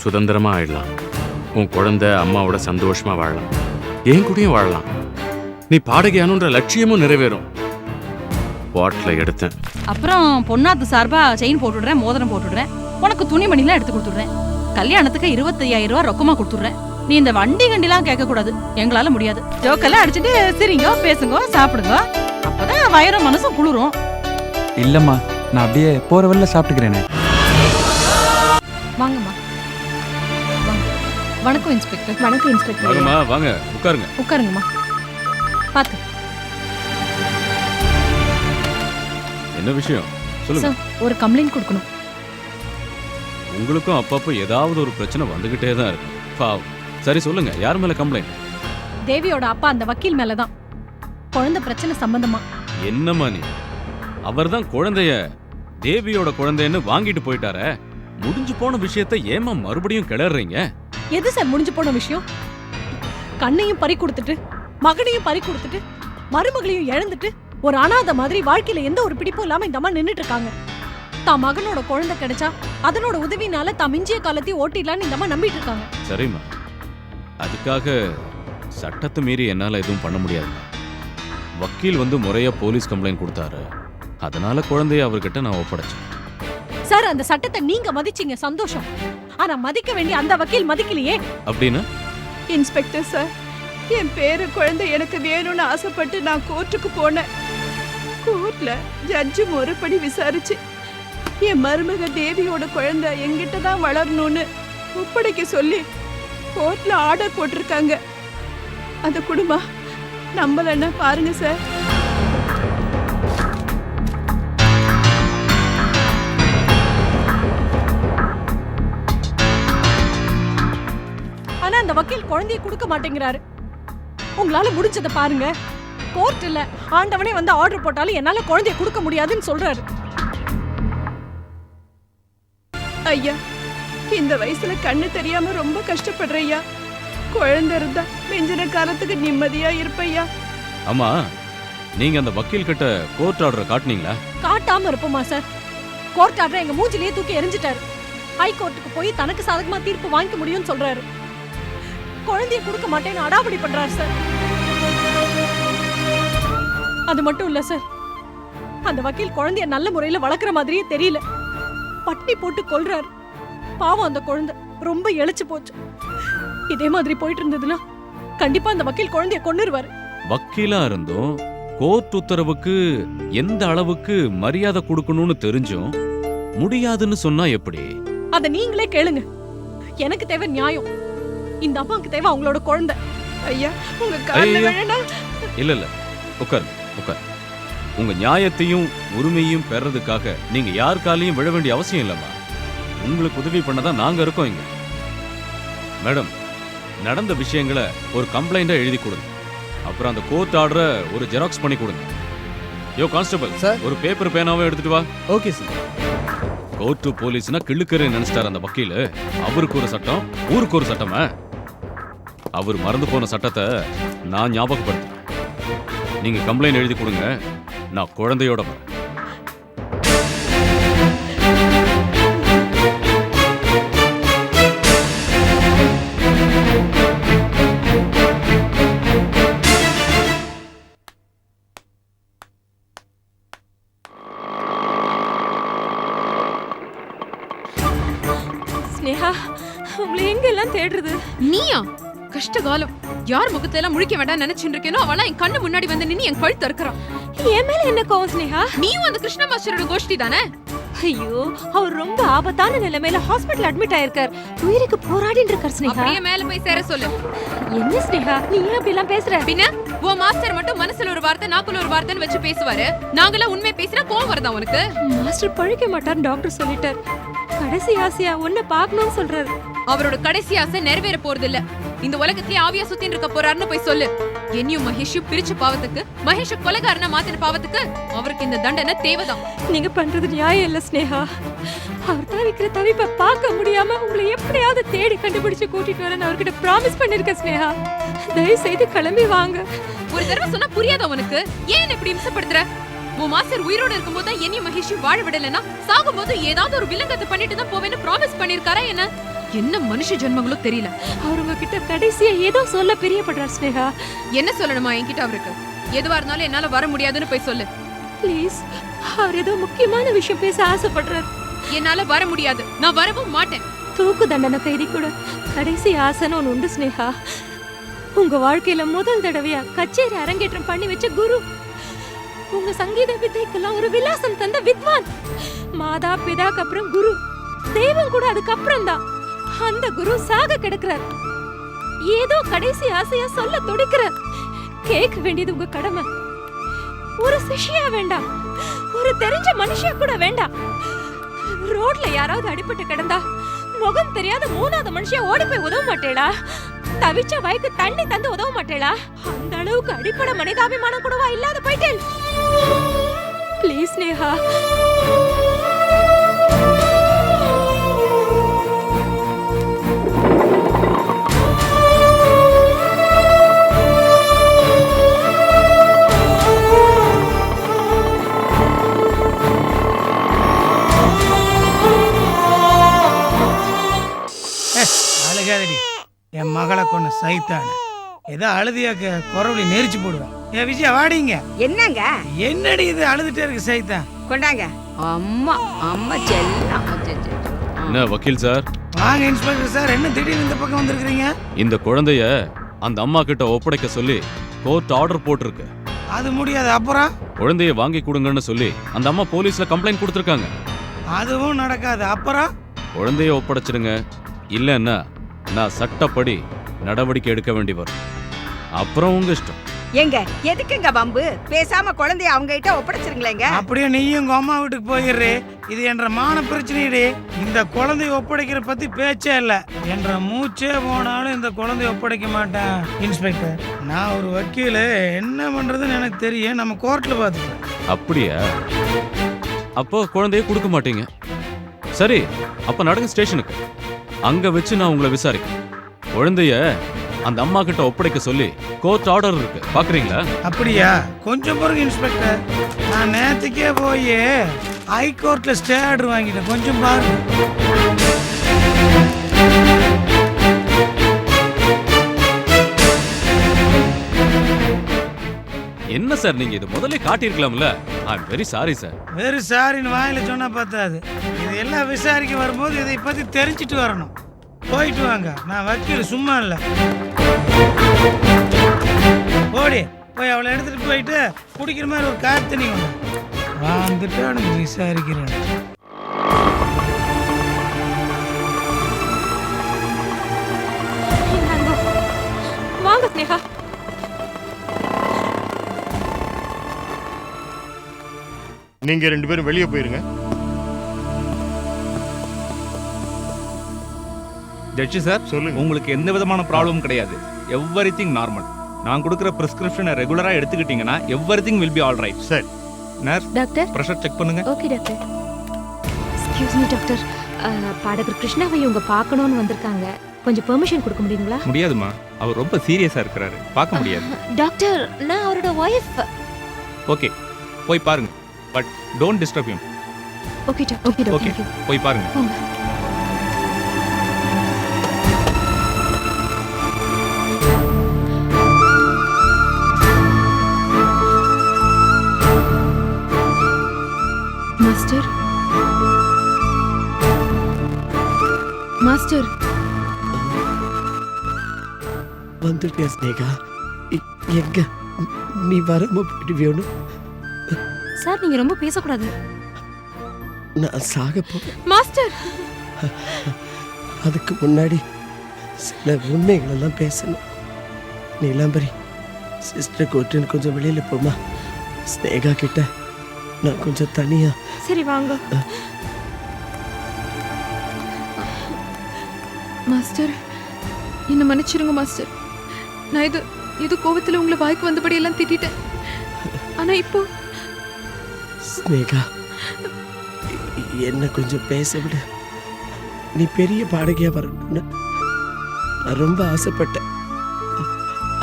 சுதந்திரமா ஆயிடலாம். உன் குழந்தை அம்மாவோட சந்தோஷமா வாழலாம், என் கூடயும் வாழலாம். நீ பாடகையானுன்ற லட்சியமும் நிறைவேறும். பாட்டில் எடுத்தேன். அப்புறம் பொண்ணாத்து சார்பா செயின் போட்டுடுறேன், மோதிரம் போட்டுடுறேன், உனக்கு துணிமணிலாம் எடுத்து கொடுத்துடுறேன். கல்யாணத்துக்கு 25,000 ரூபாய் ரொக்கமா கொடுத்துடுறேன். நீ இந்த வண்டி கண்டிலாம் கேட்க கூடாது, எங்களால முடியாது. ஜோக்கெல்லாம் அடிச்சுட்டு சரிங்க, பேசுங்க, சாப்பிடுங்க, அப்பதான் வயிறும் மனசும் குளிரும். இல்லம்மா, நான் அப்படியே போற வழியில சாப்பிட்டுக்கிறேனே. வாங்கம்மா. வணக்கம் இன்ஸ்பெக்டர். வணக்கம் இன்ஸ்பெக்டர். வாங்கம்மா, வாங்க உட்காருங்க. உட்காருங்கம்மா. பாத்து. என்ன விஷயம் சொல்லுங்க. சார், ஒரு கம்ப்ளைண்ட் கொடுக்கணும். உங்களுக்கும் அப்பப்போ ஏதாவது ஒரு பிரச்சனை வந்துகிட்டே தான் இருக்கு. பாவம். சரி சொல்லுங்க, யார் மேல கம்ப்ளைண்ட்? தேவியோட அப்பா அந்த வக்கீல் மேலதான், குழந்தை பிரச்சனை சம்பந்தமா. என்னம்மா நீ? அவர்தான் குழந்தைய தேவியோட குழந்தைன்னு வாங்கிட்டு போயிட்டாரே, முடிஞ்சு போன விஷயத்தை ஏமா மறுபடியும் கிளறீங்க? எது சார் முடிஞ்சு போன விஷயம்? கண்ணையும் பறி கொடுத்துட்டு, மகனையும் பறி கொடுத்துட்டு, மருமகளையும் இழந்துட்டு, ஒரு அனாதை மாதிரி வாழ்க்கையில எந்த ஒரு பிடிப்பும் இல்லாம இந்த அம்மா நின்னுட்டு இருக்காங்க. தான் மகனோட குழந்தை கிடைச்சா அதனோட உதவினால தான் மிஞ்சிய காலத்தையும் ஓட்டிடலான்னு இந்த அம்மா நம்பிட்டு இருக்காங்க. சரிம்மா, அதுக்காக சட்டத்தை மீறி என்னால எதுவும் பண்ண முடியாது. வக்கீல் வந்து முறையா போலீஸ் கம்ப்ளைண்ட் கொடுத்தாரு, அதனால குழந்தைய அவர்கிட்ட நான் ஒப்படைச்சேன். சார், அந்த சட்டத்தை நீங்க மதிச்சீங்க, சந்தோஷம். ஆனா மதிக்க வேண்டிய அந்த வக்கீல் மதிக்கலையே. அப்படின்னா? இன்ஸ்பெக்டர் சார், என் பேரு குழந்தை எனக்கு வேணும்னு ஆசைப்பட்டு நான் கோர்ட்டுக்கு போனேன். கோர்ட்ல ஜட்ஜு முறைப்படி விசாரிச்சு என் மருமக தேவியோட குழந்தை எங்கிட்ட தான் வளரணும்னு ஒப்படைக்க சொல்லி கோர்ட்ல ஆர்டர் போட்டிருக்காங்க. அந்த குடும்பம் நம்பலன்னா பாருங்க சார். ஆனா அந்த வக்கீல் குழந்தையை கொடுக்க மாட்டேங்கிறாரு. உங்களால முடிஞ்சதை பாருங்க. கோர்ட் இல்ல, ஆண்டவனே வந்து ஆர்டர் போட்டாலும் என்னால குழந்தையை கொடுக்க முடியாதுன்னு சொல்றாரு. ஐயா, இந்த வயசுல கண்ணு தெரியாம ரொம்ப கஷ்டப்படுறையா. குழந்தை இருந்தா மிஞ்சின காலத்துக்கு நிம்மதியா இருப்பையா. ஆமா, நீங்க அந்த வக்கீல் கிட்ட கோர்ட் ஆர்டரை காட்டுனீங்களா? காட்டாம இருப்போமா சார்? கோர்ட் ஆர்டரை எங்க மூஞ்சிலேயே தூக்கி எரிஞ்சிட்டாரு. ஹை கோர்ட்டுக்கு போய் தனக்கு சாதகமா தீர்ப்பு வாங்கிக்க முடியும்னு சொல்றாரு. குழந்தைய கொடுக்க மாட்டேன்னு அடாவடி பண்றாரு சார். அது மட்டும் இல்ல சார், அந்த வக்கீல் குழந்தைய நல்ல முறையில வளர்க்குற மாதிரியே தெரியல. பட்டி போட்டு கொல்றாரு. பாவம், அந்த குழந்தை ரொம்ப இழைச்சு போச்சு. இதே மாதிரி போயிட்டு இருந்ததுன்னா கண்டிப்பா அந்த வக்கீல் குழந்தைய கொன்னுருவாரு. வக்கீலா இருந்தும் கோர்ட் உத்தரவுக்கு எந்த அளவுக்கு மரியாதை கொடுக்கணும்னு தெரிஞ்சும் முடியாதுன்னு சொன்னா எப்படி? அத நீங்களே கேளுங்க. எனக்கு தேவை நியாயம், இந்த அம்மாவுக்கு தேவை அவங்களோட குழந்தை. ஐயா, உங்க கால்ல வேணா. இல்ல இல்ல, உட்கார் உட்கார். உங்க நியாயத்தையும் உரிமையும் பெறறதுக்காக நீங்க யார் காலையும் விழ வேண்டிய அவசியம் இல்லம்மா. உங்களுக்கு உதவி பண்ணதான் நாங்க இருக்கோம் இங்க. மேடம், நடந்த விஷயங்களை ஒரு கம்ப்ளைண்டா எழுதி கொடுங்க. அப்புறம் அந்த கோர்ட் ஆர்டரை ஒரு ஜெராக்ஸ் பண்ணி கொடுங்க. யோ கான்ஸ்டபிள் சார், ஒரு பேப்பர் பேனாவும் எடுத்துட்டு வா. Okay sir. கோர்ட்டு போலீஸ்னா கிள்ளுக்கறே நினைச்சிட்டார் அந்த வக்கீல். அவருக்கு ஒரு சட்டம், ஊருக்கு ஒரு சட்டமா? அவர் மறந்து போன சட்டத்தை நான் ஞாபகப்படுத்துறேன். நீங்க கம்ப்ளைண்ட் எழுதி கொடுங்க, நான் குழந்தையோட வரேன். ஸ்னேகா, உங்களை எங்கெல்லாம் தேடுறது? நீயா? கஷ்ட காலம். யார் முகத்தெல்லாம் முழிக்க வேண்டாம் நினைச்சுட்டு இருக்கேனோ அவளா என் கண்ணு முன்னாடி வந்து நின்னு என் கழுத்து அறுக்கறான். என் மேல என்ன கோவம் ஸ்னேகா? நீயும் அந்த கிருஷ்ண மாஸ்டரோட கோஷ்டி தானே? ஐயோ, அவர் ரொம்ப ஆபத்தான நிலைமையில ஹாஸ்பிடல் அட்மிட் ஆயிருக்கார். உயிருக்கு போராடிட்டு இருக்கார் ஸ்னேகா. அப்படியே மேல போய் சேர சொல்லு. என்ன ஸ்னேகா, நீ ஏன் அப்படி எல்லாம் பேசுற? பின்ன உன் மாஸ்டர் மட்டும் மனசுல ஒரு வார்த்தை நாக்குல ஒரு வார்த்தைன்னு வச்சு பேசுவாரு. நாங்களாம் உண்மை பேசினா கோவம் வருதா உனக்கு? மாஸ்டர் பழிக்க மாட்டார், டாக்டர் சொல்லிட்டார். கடைசி ஆசையா உன்னை பார்க்கணும்னு சொல்றாரு. அவரோட கடைசி ஆசை நிறைவேற போறது இல்ல. இந்த உலகத்திலே ஆவியா சுத்தின்னு இருக்க போறாருன்னு போய் சொல்லு. என்னையும் மகேஷையும் பிரிச்ச பாவத்துக்கு, மகேஷ கொலைகாரனா மாத்தின பாவத்துக்கு அவருக்கு இந்த தண்டனை தேவைதான். நீங்க பண்றது நியாயம் இல்ல ஸ்னேகா. அவர் தவிக்கிற தவிப்பை பார்க்க முடியாம உங்களை எப்படியாவது தேடி கண்டுபிடிச்சு கூட்டிட்டு வரேன்னு அவர்கிட்ட ப்ராமிஸ் பண்ணிருக்கேன் ஸ்னேகா. தயவு செய்து கிளம்பி வாங்க. ஒரு தடவை சொன்னா புரியாத உனக்கு? ஏன் இப்படி இம்சப்படுத்துற? உன் மாஸ்டர் உயிரோட இருக்கும்போது தான் என்னையும் மகேஷையும் வாழ விடலன்னா சாகும்போது ஏதாவது ஒரு வில்லங்கத்தை பண்ணிட்டு தான் போவேன்னு ப்ராமிஸ் பண்ணிருக்காரா என்ன? என்ன மனுஷ ஜென்மங்களோ தெரியல. அவர் உங்ககிட்ட கடைசியா ஏதோ சொல்ல பிரியப்படுறார் ஸ்னேகா. என்ன சொல்லணுமா என்கிட்ட அவருக்கு? எதுவா இருந்தாலும் என்னால வர முடியாதுன்னு போய் சொல்லு. ப்ளீஸ், அவர் ஏதோ முக்கியமான விஷயம் பேச ஆசைப்படுறார். என்னால வர முடியாது, நான் வரவும் மாட்டேன். தூக்கு தண்டனை கைதி கூட கடைசி ஆசைன்னு ஒன்று உண்டு ஸ்னேகா. உங்க வாழ்க்கையில முதல் தடவையா கச்சேரி அரங்கேற்றம் பண்ணி வச்ச குரு, உங்க சங்கீத வித்தைக்கெல்லாம் ஒரு விலாசம் தந்த வித்வான், மாதா பிதாக்கு அப்புறம் குரு, தெய்வம் கூட அதுக்கப்புறம் தான். அந்த குரு சாக கிடக்குறார். ஏதோ கடைசி ஆசையா சொல்ல துடிக்கிறார். கேட்க வேண்டியது உங்க கடமை. ஒரு சிஷ்யா வேண்டாம், ஒரு தெரிஞ்ச மனுஷியா கூட வேண்டாம். ரோட்ல யாராவது அடிபட்டு கிடந்தா முகம் தெரியாத மூணாவது மனுஷியா ஓடி போய் உதவ மாட்டேடா? தவிச்ச வாய்க்கு தண்ணி தந்து உதவ மாட்டேடா? அந்த அளவுக்கு அடிப்படை மனிதாபிமானம் கூடவா இல்லாத போயிட்டேன்? ப்ளீஸ் நேஹா. அழுகாதடி, என் மகளை கொண்ட சைத்தான ஏதோ அழுதியாக்க குறவழி நெரிச்சு போடுவேன். ஏ விஜயா வாடிங்க. என்னங்க என்னடி இது அழுதுட்டே இருக்கு சைத்தான்? கொண்டாங்க. அம்மா அம்மா செல்லம். என்ன வக்கீல் சார்? வாங்க இன்ஸ்பெக்டர் சார், என்ன திடீர்னு இந்த பக்கம் வந்திருக்கீங்க? இந்த குழந்தைய அந்த அம்மா கிட்ட ஒப்படைக்க சொல்லி கோர்ட் ஆர்டர் போட்டிருக்கு. அது முடியாது. அப்புறம் குழந்தைய வாங்கி கொடுங்கன்னு சொல்லி அந்த அம்மா போலீஸ்ல கம்ப்ளைண்ட் கொடுத்துருக்காங்க. அதுவும் நடக்காது. அப்புறம் குழந்தைய ஒப்படைச்சிடுங்க, இல்லைன்னா நான் சட்டப்படி நடவடிக்கை எடுக்க வேண்டி வரும். அப்புறம் உங்க இஷ்டம். எங்க எதுக்குங்க வம்பு? பேசாம குழந்தைய அவங்க கிட்ட ஒப்படைச்சிருங்களேங்க. அப்படியே நீயும் உங்க அம்மா வீட்டுக்கு போயிடுறே. இது என்ற மான பிரச்சனையே. இந்த குழந்தைய ஒப்படைக்கிற பத்தி பேச்சே இல்ல. என்ற மூச்சே போனாலும் இந்த குழந்தைய ஒப்படைக்க மாட்டேன். இன்ஸ்பெக்டர், நான் ஒரு வக்கீல், என்ன பண்றதுன்னு எனக்கு தெரியும். நம்ம கோர்ட்ல பாத்துக்கலாம். அப்படியா? அப்போ குழந்தைய கொடுக்க மாட்டீங்க. சரி, அப்ப நடங்க ஸ்டேஷனுக்கு. அங்க வச்சு நான் உங்களை விசாரிக்கிறேன். குழந்தைய அந்த அம்மா கிட்ட ஒப்படைக்க சொல்லி கோர்ட் ஆர்டர் இருக்கு, பாக்குறீங்களா? அப்படியா? கொஞ்சம் பொறுங்க இன்ஸ்பெக்டர், நான் நேற்றுக்கே போய் ஹைகோர்ட்ல ஸ்டே ஆர்டர் வாங்கிட்டேன். கொஞ்சம் பாருங்க. என்ன சார், நீங்க இது முதல்ல காட்டியிருக்கலாம்ல? I am very sorry sir. Very சாரின்னு வாயில சொன்னா பார்த்தாது. இது எல்லாம் விசாரிக்க வரும்போது இதை பத்தி தெரிஞ்சிட்டு வரணும். போயிட்டு வாங்க, நான் வக்கீல் சும்மா இல்லை. ஓடி போய் அவளை எடுத்துட்டு போயிட்டு குடிக்கிற மாதிரி ஒரு காத்து நீ வந்துட்டு எனக்கு விசாரிக்கிறேன். வாங்க ஸ்னேகா. நீங்க ரெண்டு பேரும் வெளியே போயிருங்க. ஜட்ஜி சார், சொல்லுங்க. உங்களுக்கு எந்த விதமான ப்ராப்ளமும் கிடையாது. Everything normal. நான் கொடுக்குற பிரிஸ்கிரிப்ஷனை ரெகுலரா எடுத்துக்கிட்டீங்கன்னா everything will be all right. சரி. நர்ஸ், டாக்டர் பிரஷர் செக் பண்ணுங்க. Okay doctor. Excuse me doctor, பாடகர் கிருஷ்ணாவை இவங்க பார்க்கணும்னு வந்திருக்காங்க. கொஞ்சம் பெர்மிஷன் கொடுக்க முடியுங்களா? முடியாதுமா, அவர் ரொம்ப சீரியஸா இருக்கிறாரு, பார்க்க முடியாது. டாக்டர், நான் அவரோட ஒய்ஃப். ஓகே, போய் பாருங்க. But don't disturb him. Okay doctor. Okay, போய் பாருங்க. Master, master. வந்துட்டியா ஸ்னேகா? எங்க நீ வரமா போயிட்டு வேணும்? சார், நீங்க ரொம்ப பேசக்கூடாது. நான் சாக போ. மாஸ்டர், அதுக்கு முன்னாடி சில உண்மைகளெல்லாம் பேசணும். நீலாம்பரி, சிஸ்டர் கூட்டுன்னு கொஞ்சம் வெளியில போமா. ஸ்னேகா கிட்ட நான் கொஞ்சம் தனியா. சரி வாங்க. மாஸ்டர், என்ன மன்னிச்சிருங்க மாஸ்டர். நான் இது கோவத்துல உங்களை வாய்க்கு வந்தபடி எல்லாம் திட்டிட்டேன். ஆனா இப்போ ஸ்னேகா, என்ன கொஞ்சம் பேச விட. நீ பெரிய பாடகியா வரணும்னு நான் ரொம்ப ஆசைப்பட்டேன்.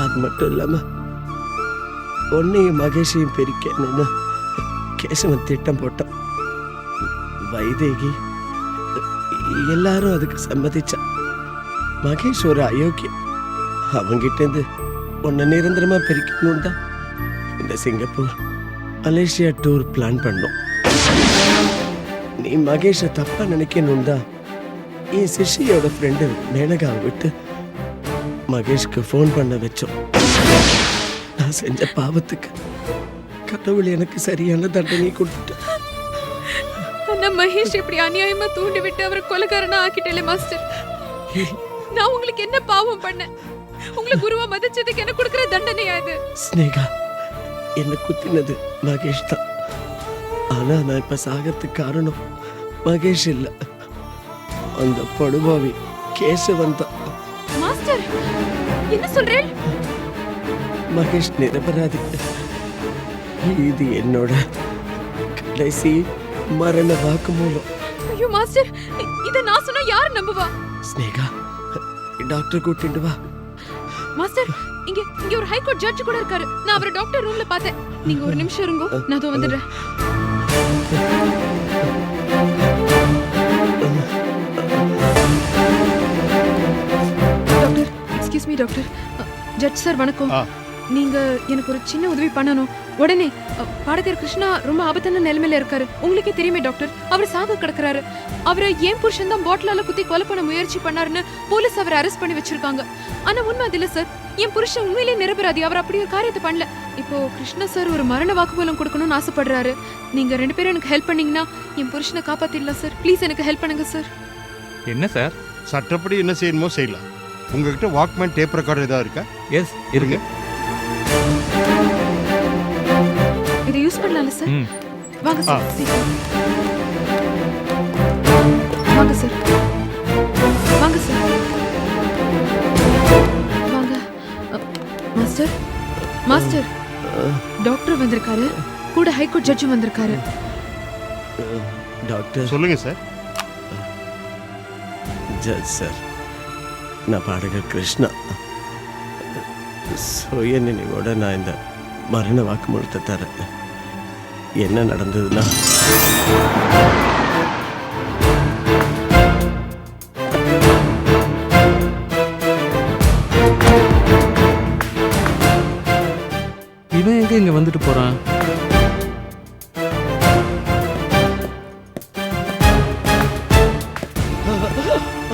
அது மட்டும் இல்லாம உன்னையும் மகேஷையும் பிரிக்கணும்னு கேசவன் திட்டம் போட்டான். வைதேகி எல்லாரும் அதுக்கு சம்மதிச்சான். மகேஷ் ஒரு அயோக்கியம். அவங்கிட்ட இருந்து உன்னை நிரந்தரமா பிரிக்கணும் தான் இந்த சிங்கப்பூர் மலேசியா டூர் பிளான் பண்ணோம். நீ மகேஷை தப்பா நினைக்கணும் தான் என் சிஷியோட ஃப்ரெண்டு மேனகாவை விட்டு மகேஷ்க்கு ஃபோன் பண்ண வச்சோம். நான் செஞ்ச பாவத்துக்கு கடவுள் எனக்கு சரியான தண்டனை கொடுத்துட்டு. ஆனா மகேஷ் இப்படி அநியாயமா தூண்டி விட்டு அவரை கொலைகாரனா ஆக்கிட்டே மாஸ்டர். நான் உங்களுக்கு என்ன பாவம் பண்ணேன்? உங்களை குருவா மதிச்சதுக்கு என்ன கொடுக்கிற தண்டனையா இது? ஸ்னேகா, என்ன குத்தினது மகேஷ் தான். ஆனா நான் இப்ப சாகறதுக்கு காரணம் மகேஷ் இல்ல, அந்த படுபாவி கேசவன் தான். மாஸ்டர் என்ன சொல்றேன்? மகேஷ் நிரபராதி. இது என்னோட கடைசி மரண வாக்குமூலம். ஐயோ மாஸ்டர், இத நான் சொன்னா யார் நம்புவா? ஸ்னேகா, டாக்டர் கூட்டிட்டு வா. மாஸ்டர், இங்க ஒரு ஹை கோர்ட் ஜட்ஜ் கூட இருக்காரு. நான் அவரை டாக்டர் ரூம்ல பார்த்தேன். நீங்க ஒரு நிமிஷம் இருங்க, நான் அதோ வந்துடுறேன். Doctor, excuse me doctor. Judge sir வணக்கம். நீங்க எனக்கு ஒரு சின்ன உதவி பண்ணணும். உடனே பாடகர் கிருஷ்ணா ரொம்ப ஆபத்தான நிலைமையில இருக்காரு. உங்களுக்கே தெரியுமே டாக்டர், அவர் சாக கிடக்குறாரு. அவரை ஏன் புருஷன் தான் பாட்டிலால குத்தி கொலை பண்ண முயற்சி பண்ணாருன்னு போலீஸ் அவரை அரெஸ்ட் பண்ணி வச்சிருக்காங்க. ஆனா உண்மை அது இல்ல சார். என் புருஷன் உண்மையிலேயே நிரபராதி. அவர் அப்படி ஒரு காரியத்தை பண்ணல. இப்போ கிருஷ்ணா சார் ஒரு மரண வாக்குமூலம் கொடுக்கணும்னு ஆசைப்படுறாரு. நீங்க 2 பேரும் எனக்கு ஹெல்ப் பண்ணீங்கன்னா என் புருஷனை காப்பாத்திடலாம் சார். ப்ளீஸ் எனக்கு ஹெல்ப் பண்ணுங்க சார். என்ன சார்? சட்டப்படி என்ன செய்யணுமோ செய்யலாம். உங்ககிட்ட வாக்மேன் டேப் ரெக்கார்டர் ஏதாவது இருக்கா? எஸ் இருக்கு. இதை யூஸ் பண்ணலாம்ல சார்? வாங்க சார். வாங்க சார். வாங்க சார். வாங்க. மாஸ்டர், மாஸ்டர், டாக்டர் வந்திருக்காரு. கூட ஹைகோர்ட் ஜட்ஜும் வந்திருக்காரு. டாக்டர் சொல்லுங்க சார். ஜட்ஜ் சார், நான் பாடகர் கிருஷ்ணா. சுய நினைவோட நான் இந்த மரண வாக்குமூலத்தை தரேன். என்ன நடந்ததுன்னா, இவன் எங்க இங்க வந்துட்டு போறான்?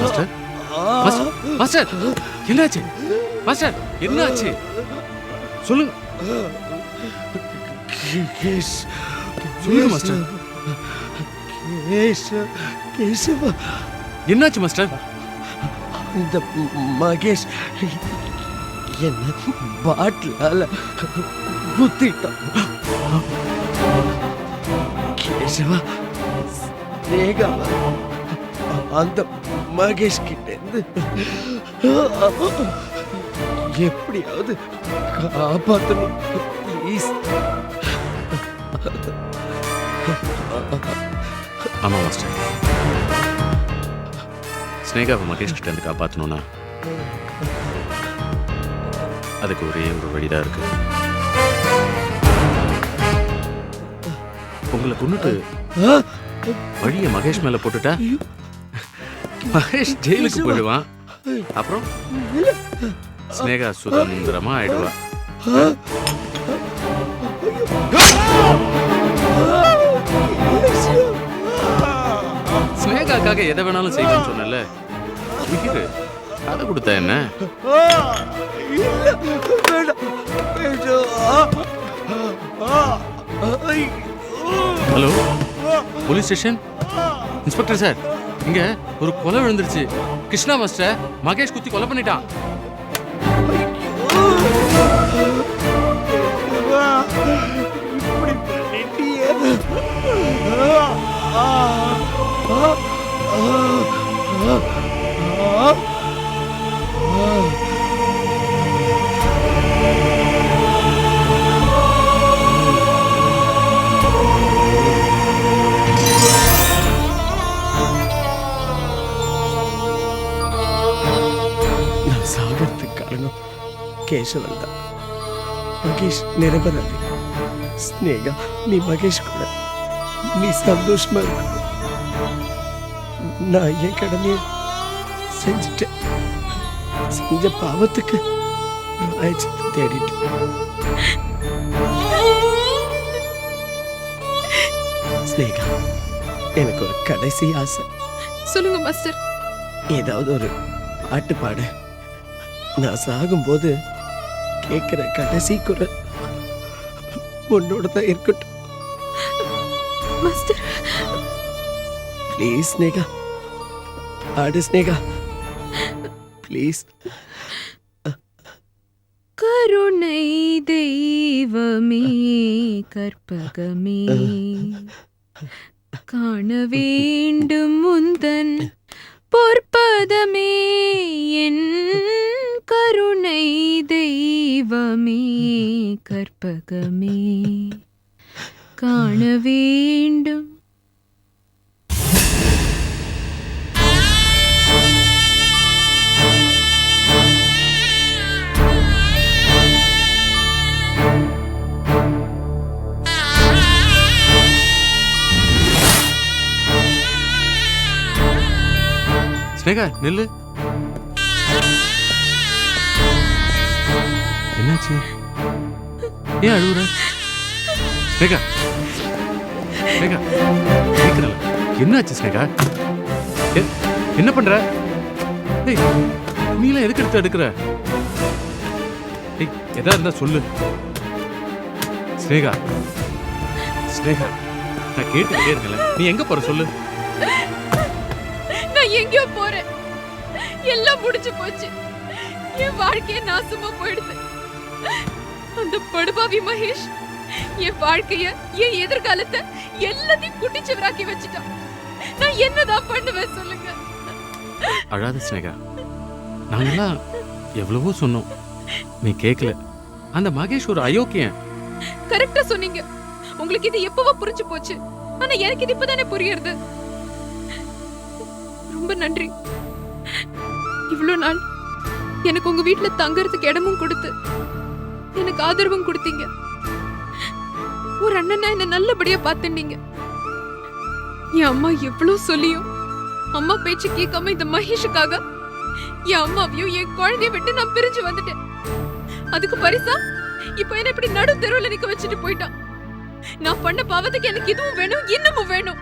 மாஸ்டர், மாஸ்டர், என்னாச்சு? மாஸ்டர், என்னாச்சு? சொல்லுங்க. சொல்லுங்க மாஸ்டர். கேசவா, என்னாச்சு மாஸ்டர்? இந்த மகேஷ் என்ன பாட்டிலால குத்திட்டான். கேசவா, ஸ்னேகாவா அந்த மகேஷ் கிட்ட இருந்து எப்படியாவது காப்பாற்றணும் ப்ளீஸ். ஆமா மாஸ்டர், ஸ்னேகாவை மகேஷ் கிட்ட இருந்து காப்பாற்றணும்னா அதுக்கு ஒரே ஒரு வழிதான் இருக்கு. உங்களை கொன்னுட்டு வழியை மகேஷ் மேல போட்டுட்டா மகேஷ் ஜெயிலுக்கு போயிடுவான். அப்புறம் ஸ்னேகா சுதந்திரமா ஆயிடுவா. ஸ்னேகாக்காக எதை வேணாலும் செய்யணும்னு சொன்னல, அதை கொடுத்தா என்ன? Hello, police station inspector sir, இங்க ஒரு கொலை விழுந்துருச்சு. கிருஷ்ணா மாஸ்டர் மகேஷ் குத்தி கொலை பண்ணிட்டான். நான் சாகிறதுக்கு காரணம் கேசவன் தான். மகேஷ் நிரபராதி. ஸ்னேகா, நீ மகேஷ் கூட நீ சந்தோஷமா இருக்க. நான் என் கடமையை செஞ்சுட்டேன். செஞ்ச பாவத்துக்கு பிராயச்சித்தம் தேடிட்டு ஸ்னேகா, எனக்கு ஒரு கடைசி ஆசை. சொல்லுங்க மாஸ்டர். ஏதாவது ஒரு பாட்டு பாட. நான் சாகும்போது கேட்கிற கடைசி குரல் உன்னோட தான் இருக்கட்டும். மாஸ்டர் ப்ளீஸ் ஸ்னேகா, பாடு ஸ்னேகா, ப்ளீஸ். கருணை தெய்வமே கற்பகமே காண வேண்டும் முந்தன் பொற்பதமே என் கருணை தெய்வமே கற்பகமே காண வேண்டும். ஸ்னேகா நில்லு. என்னாச்சு? ஏன் அழுகுற? ஸ்னேகா, ஸ்னேகா கேக்குறல, என்னாச்சு ஸ்னேகா? என்ன பண்ற? ஏய், நீலாம் எதுக்கு எடுக்கிற? ஏய், எதா இருந்தா சொல்லு. ஸ்னேகா, ஸ்னேகா, நான் கேட்டுக்கிட்டே இருக்கல, நீ எங்க போற சொல்லு. நான் எங்கேயோ போறேன். எல்லாம் முடிஞ்சு போச்சு. என் வாழ்க்கைய நாசமா போயிடுது. அந்த படுபாவி மகேஷ் என் வாழ்க்கைய, என் எதிர்காலத்தை எல்லாத்தையும் குட்டிச்சுவராக்கி வச்சுட்டான். நான் என்னதான் பண்ணுவேன் சொல்லுங்க. அழாத ஸ்னேகா, நாங்கெல்லாம் எவ்வளவோ சொன்னோம், நீ கேட்கல. அந்த மகேஷ் ஒரு அயோக்கியன். கரெக்டா சொன்னீங்க. உங்களுக்கு இது எப்பவோ புரிஞ்சு போச்சு. ஆனா எனக்கு இது இப்பதானே புரியுது. ரொம்ப நன்றி. இவ்வளவு நாள் எனக்கு உங்க வீட்டுல தங்கறதுக்கு இடமும் கொடுத்து எனக்கு ஆதரவும் கொடுத்தீங்க. ஒரு அண்ணனா என்ன நல்லபடியா பாத்துட்டீங்க. என் அம்மா எவ்வளவு சொல்லியும் அம்மா பேச்சு கேட்காம இந்த மகேஷுக்காக என் அம்மாவையும் என் குழந்தைய விட்டு நான் பிரிஞ்சு வந்துட்டேன். அதுக்கு பரிசா இப்ப என்ன இப்படி நடு தெருவுல நிக்க வச்சுட்டு போயிட்டான். நான் பண்ண பாவத்துக்கு எனக்கு இதுவும் வேணும், இன்னமும் வேணும்.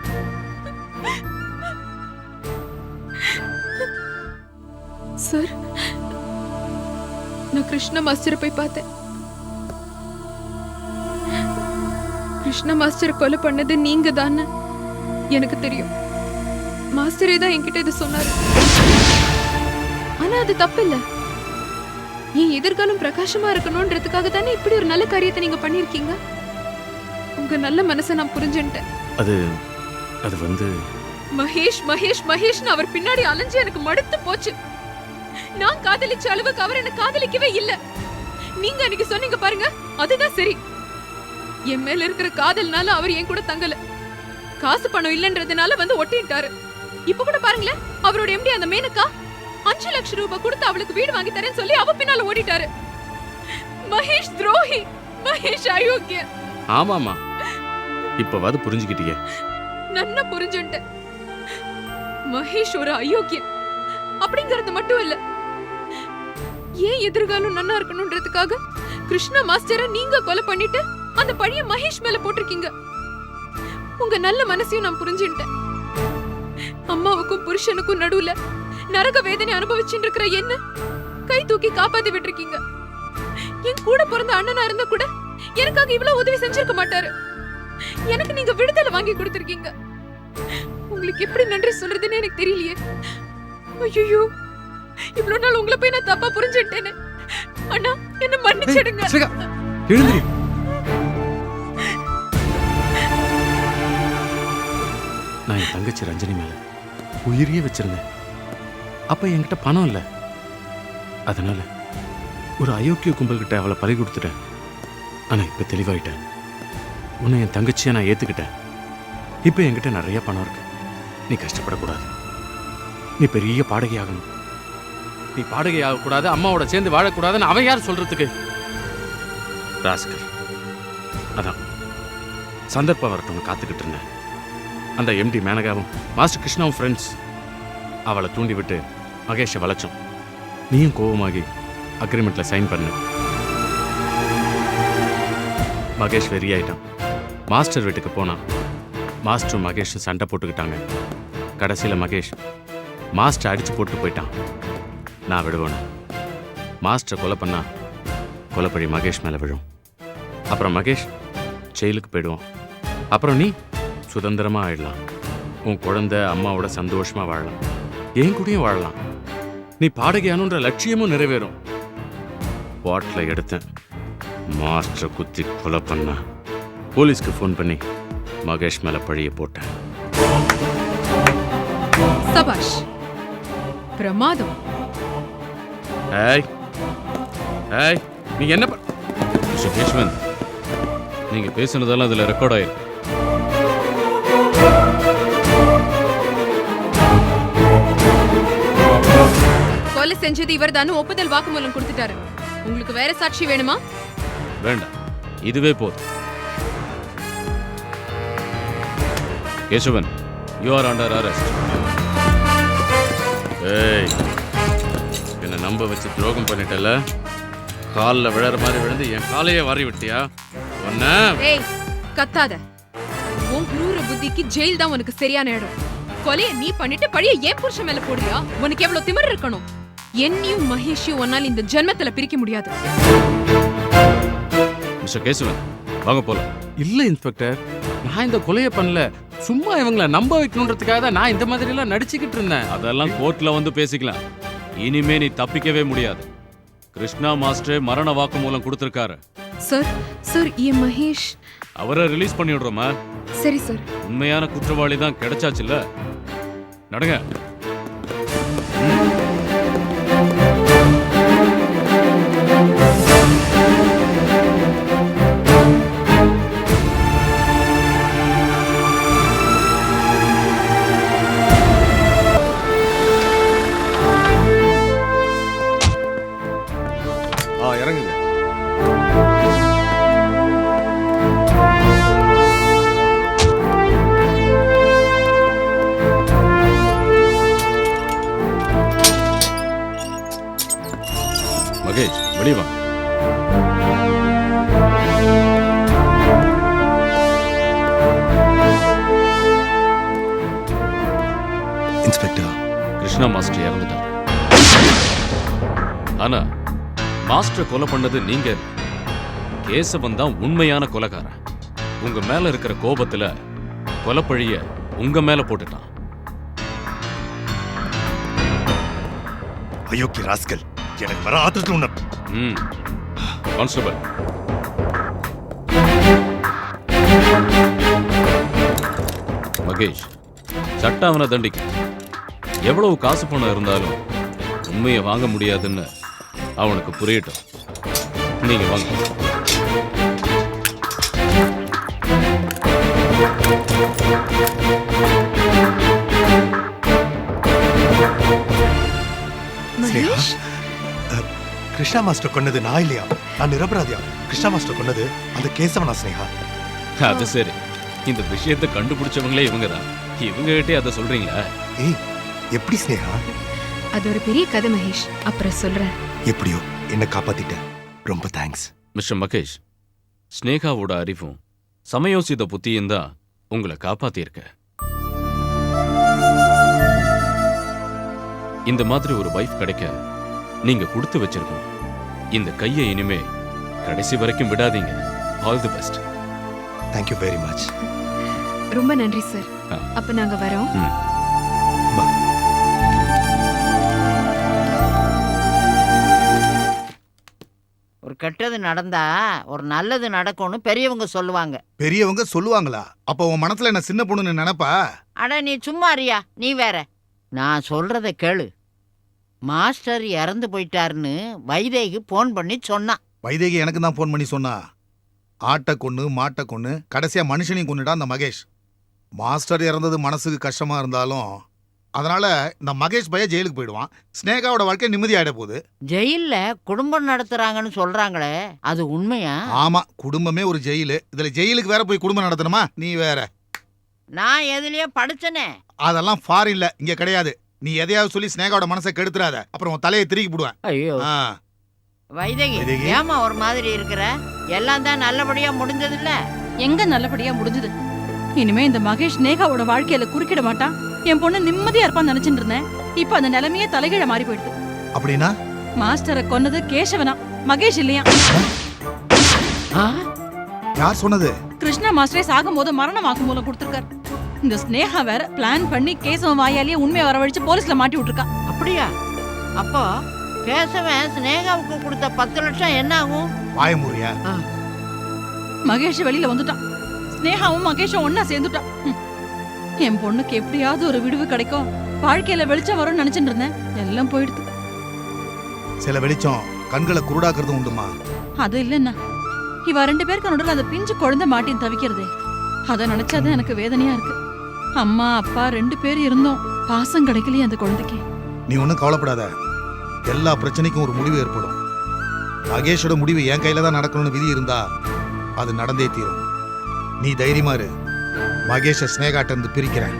சார், நான் கிருஷ்ண மாஸ்டரை போய் பார்த்தேன். கிருஷ்ண மாஸ்டரை கொலை பண்ணது நீங்க தானே எனக்கு தெரியும். மாஸ்டரே தான் என்கிட்ட இது சொன்னாரு. ஆனா அது தப்பு இல்ல. என் எதிர்காலம் பிரகாசமா இருக்கணும்ன்றதுக்காக தானே இப்படி ஒரு நல்ல காரியத்தை நீங்க பண்ணிருக்கீங்க. உங்க நல்ல மனசை நான் புரிஞ்சுட்டேன். அது வந்து மகேஷ் மகேஷ் மகேஷ்னு அவர் பின்னாடி அலைஞ்சு எனக்கு மடுத்து போச்சு. நான் காதலிச்ச அளவுக்கு அவர் என்ன காதலிக்கவே இல்ல. நீங்க அன்னைக்கு சொன்னீங்க பாருங்க, அதுதான் சரி. என் மேல இருக்கிற காதல்னால அவர் என் கூட தங்கல. காசு பணம் இல்லன்றதுனால வந்து ஒட்டிட்டாரு. இப்ப கூட பாருங்களேன், அவரோட எம்டி அந்த மேனகா 5 லட்சம் ரூபாய் கொடுத்து அவளுக்கு வீடு வாங்கி தரேன்னு சொல்லி அவ பின்னால ஓடிட்டாரு. மகேஷ் துரோகி, மகேஷ் அயோக்கிய. ஆமாமா, இப்பவாது புரிஞ்சுக்கிட்டீங்க. நன்னா புரிஞ்சுட்டேன். மகேஷ் ஒரு அயோக்கியன் அப்படிங்கறது மட்டும் இல்ல, ஏன் எதிர்காலம் நன்னா இருக்கணும்ன்றதுக்காக கிருஷ்ணா மாஸ்டரை நீங்க கொலை பண்ணிட்டு அந்த பழிய மகேஷ் மேல போட்டிருக்கீங்க. உங்க நல்ல மனசையும் நான் புரிஞ்சுட்டேன். அம்மாவுக்கும் புருஷனுக்கும் நடுவுல நரக வேதனை அனுபவிச்சுட்டு இருக்கிற என்ன கை தூக்கி காப்பாத்தி விட்டுருக்கீங்க. என் கூட பிறந்த அண்ணனா இருந்தா கூட எனக்காக இவ்வளவு உதவி செஞ்சிருக்க மாட்டாரு. எனக்கு நீங்க விடுதலை வாங்கி கொடுத்திருக்கீங்க. உங்களுக்கு எப்படி நன்றி சொல்றதுன்னு எனக்கு தெரியலையே. ஐயோ, இவ்வளவு நாள் உங்களை போய் நான் தப்பா புரிஞ்சுட்டேனே. அண்ணா, என்ன மன்னிச்சிடுங்க. எழுந்திரி. நான் என் தங்கச்சி ரஞ்சனி மேல உயிரியே வச்சிருந்தேன். அப்ப என்கிட்ட பணம் இல்ல. அதனால ஒரு அயோக்கிய கும்பல்கிட்ட அவளை பறி கொடுத்துட்டேன். ஆனா இப்ப தெளிவாயிட்டேன். உன்னை என் தங்கச்சியை நான் ஏத்துக்கிட்டேன். இப்ப என்கிட்ட நிறைய பணம் இருக்கு. நீ கஷ்டப்படக்கூடாது. நீ பெரிய பாடகி ஆகணும். நீ பாடகி ஆகக்கூடாது, அம்மாவோட சேர்ந்து வாழக்கூடாதுன்னு அவன் யார் சொல்றதுக்கு? ராஸ்கல். அதான் சந்தர்ப்பம் வரட்டும் காத்துக்கிட்டு இருந்தேன். அந்த எம்டி மேனகாவும் மாஸ்டர் கிருஷ்ணாவும் ஃப்ரெண்ட்ஸ். அவளை தூண்டி விட்டு மகேஷை வளைச்சோம். நீயும் கோபமாகி அக்ரிமெண்ட்ல சைன் பண்ண. மகேஷ் வெறியாயிட்டான். மாஸ்டர் வீட்டுக்கு போனான். மாஸ்டரும் மகேஷும் சண்டை போட்டுக்கிட்டாங்க. கடைசியில் மகேஷ் மாஸ்டர் அடிச்சு போட்டு போயிட்டான். நான் விடுவேன். மாஸ்டரை கொலை பண்ணா கொலைப்பழி மகேஷ் மேலே விழும். அப்புறம் மகேஷ் ஜெயிலுக்கு போயிடுவான். அப்புறம் நீ சுதந்திரமாக ஆயிடலாம். உன் குழந்தை அம்மாவோட சந்தோஷமாக வாழலாம். என் கூடயும் வாழலாம். நீ பாடகையானுன்ற லட்சியமும் நிறைவேறும். பாட்டில் எடுத்தேன். மாஸ்டரை குத்தி கொலை பண்ண போலீஸ்க்கு ஃபோன் பண்ணி மகேஷ் மேலே பழிய போட்டேன். சபாஷ், பிரமாதம். ஏய் ஏய், நீ என்ன மிஸ்டர் கேஷ்வந்த், நீங்க பேசுனதெல்லாம் அதுல ரெக்கார்ட் ஆயிருக்கு. கொலை செஞ்சது இவர்தான்னு ஒப்புதல் வாக்குமூலம் கொடுத்துட்டாரு. உங்களுக்கு வேற சாட்சி வேணுமா? வேண்டாம், இதுவே போதும். Kesavan, you are under arrest. ஏய், என்னை நம்ப வச்சு துரோகம் பண்ணிட்டல. காலில் விழற மாதிரி விழுந்து என் காலையே வாரி விட்டியா? ஏய், கத்தாத. உன் குரூர புத்திக்கு ஜெயில் தான் உனக்கு சரியான இடம். கொலைய நீ பண்ணிட்டு பழிய ஏன் புருஷன் மேல போடுறியா? உனக்கு எவ்வளவு திமிர் இருக்கணும்? என்னையும் மகேஷையும் ஒன்னால் இந்த ஜென்மத்துல பிரிக்க முடியாது. மிஸ்டர் கேசவன், வாங்க போலாம். இல்ல இன்ஸ்பெக்டர், நான் இந்த கொலையை பண்ணல. சும்மா இவங்களை நம்ப வைக்கணுன்றதுக்காக தான் நான் இந்த மாதிரி எல்லாம் நடிச்சுக்கிட்டு இருந்தேன். அதெல்லாம் கோர்ட்ல வந்து பேசிக்கலாம். இனிமே நீ தப்பிக்கவே முடியாது. கிருஷ்ணா மாஸ்டர் மரண வாக்குமூலம் கொடுத்திருக்காரு. சார், சார், என் மகேஷ் அவரை ரிலீஸ் பண்ணி விடுறோமா? சரி சார். உண்மையான குற்றவாளி தான் கிடைச்சாச்சுல்ல. நடங்க. இறங்குங்க. மகேஷ், வெளியே வாங்க. இன்ஸ்பெக்டர், கிருஷ்ணா மாஸ்டர் இறந்துட்டார். ஆனா மாஸ்டர் கொலை பண்ணது நீங்க. கேசவன் தான் உண்மையான கொலைகாரன். உங்க மேல இருக்கிற கோபத்துல கொலைப்பழிய உங்க மேல போட்டுட்டான். அயோக்கிய ராஸ்கல், எனக்கு வர ஆத்திரத்தில் உன்ன. கான்ஸ்டபிள், மகேஷ், சட்டம் அவனை தண்டிக்கும். எவ்வளவு காசு பணம் இருந்தாலும் உண்மையை வாங்க முடியாதுன்னு அவனுக்கு புரியட்டும். நீங்க வாங்க. மகேஷ், கிருஷ்ணா மாஸ்டர் கொன்னது நான் இல்லையா? நான் நிரபராதியா? கிருஷ்ணா மாஸ்டர் கொன்னது அந்த கேசவனா ஸ்னேகா? அது சரி, இந்த விஷயத்தை கண்டுபிடிச்சவங்களே இவங்க தான். இவங்க கிட்டே அதை சொல்றீங்களா? ஏய், எப்படி ஸ்னேகா? அது ஒரு பெரிய கதை மகேஷ், அப்புறம் சொல்றேன். எப்படியோ என்ன காப்பாத்திட்ட, ரொம்ப தேங்க்ஸ். மிஸ்டர் மகேஷ், ஸ்னேகாவோட அறிவும் சமயோசித புத்தியும் தான் உங்களை காப்பாத்தியிருக்க. இந்த மாதிரி ஒரு வைஃப் கிடைக்க நீங்க கொடுத்து வச்சிருக்கோம். இந்த கையை இனிமே கடைசி வரைக்கும் விடாதீங்க. All the best. Thank you very much. ரொம்ப நன்றி சார். அப்ப நாங்க வரோம். ஒரு கெட்டது நடந்தா ஒரு நல்லது நடக்கும்னு பெரியவங்க சொல்லுவாங்க. பெரியவங்க சொல்லுவாங்களா? அப்ப உன் மனசுல என்ன சின்ன பொண்ணுன்னு நினைப்பா? அட நீ சும்மா அறியா, நீ வேற. நான் சொல்றத கேளு. மாஸ்டர் இறந்து போயிட்டாருன்னு வைதேகி போன் பண்ணி சொன்னான். வைதேகி எனக்கு தான் போன் பண்ணி சொன்னா. ஆட்டை கொன்னு மாட்டை கொன்னு கடைசியா மனுஷனையும் கொன்னுடா அந்த மகேஷ். மாஸ்டர் இறந்தது மனசுக்கு கஷ்டமா இருந்தாலும் அதனால இந்த மகேஷ் பைய ஜெயிலுக்கு போயிடுவான். ஸ்னேகாவோட வாழ்க்கை நிம்மதி ஆயிட போகுது. ஜெயில்ல குடும்பம் நடத்துறாங்கன்னு சொல்றாங்களே, அது உண்மையா? ஆமா, குடும்பமே ஒரு ஜெயிலு. இதுல ஜெயிலுக்கு வேற போய் குடும்பம் நடத்தணுமா? நீ வேற. நான் எதுலயே படிச்சனே. அதெல்லாம் ஃபாரின்ல, இங்க கிடையாது. நீ எதையாவது சொல்லி ஸ்னேகாவோட மனசை கெடுத்துறாத, அப்புறம் உன் தலையை திருக்கி போடுவேன். ஐயோ ஆ. வைதேகி, வைதேகி. ஏமா ஒரு மாதிரி இருக்கிற? எல்லாம் தான் நல்லபடியா முடிஞ்சது இல்ல? எங்க நல்லபடியா முடிஞ்சது? இனிமே இந்த மகேஷ் ஸ்னேகாவோட வாழ்க்கையில குறுக்கிட மாட்டான், என் பொண்ணு நிம்மதியா இருப்பான்னு நினைச்சிட்டு இருந்தேன். இப்ப அந்த நிலைமையே தலைகீழ மாறி போயிடுது. அப்படின்னா மாஸ்டரை கொன்னது கேசவனா, மகேஷ் இல்லையா? யார் சொன்னது? கிருஷ்ணா மாஸ்டரே சாகும்போது மரண வாக்குமூலம் கொடுத்திருக்காரு. இந்த ஸ்னேகா வேற பிளான் பண்ணி கேசவன் வாயாலேயே உண்மையை வரவழைச்சு போலீஸ்ல மாட்டி விட்டுருக்கா. அப்படியா? அப்போ கேசவன் ஸ்னேகாவுக்கு கொடுத்த 10 லட்சம் என்ன ஆகும்? வாயமுறியா? மகேஷ் வெளியில வந்துட்டான், ஸ்னேகாவும் மகேஷும் ஒன்னா சேர்ந்துட்டான். என் பொண்ணுக்கு எப்படியாவது ஒரு விடுவு கிடைக்கும், வாழ்க்கையில வெளிச்சம் வரும்னு நினைச்சிட்டு இருந்தேன். எல்லாம் போயிடுது. சில வெளிச்சம் கண்களை குருடாக்குறது உண்டுமா? அது இல்லன்னா இவ 2 பேருக்கு நடுவில் அந்த பிஞ்சு குழந்தை மாட்டின் தவிக்கிறதே, அதை நினைச்சாதான் எனக்கு வேதனையா இருக்கு. அம்மா அப்பா 2 பேர் இருந்தோம், பாசம் கிடைக்கலையே அந்த குழந்தைக்கு. நீ ஒன்றும் கவலைப்படாத, எல்லா பிரச்சனைக்கும் ஒரு முடிவு ஏற்படும். மகேஷோட முடிவு என் கையில தான் நடக்கணும்னு விதி இருந்தா அது நடந்தே தீரும். நீ தைரியமா இரு, மகேஷ ஸ்னேகாட்ட இருந்து பிரிக்கிறேன்.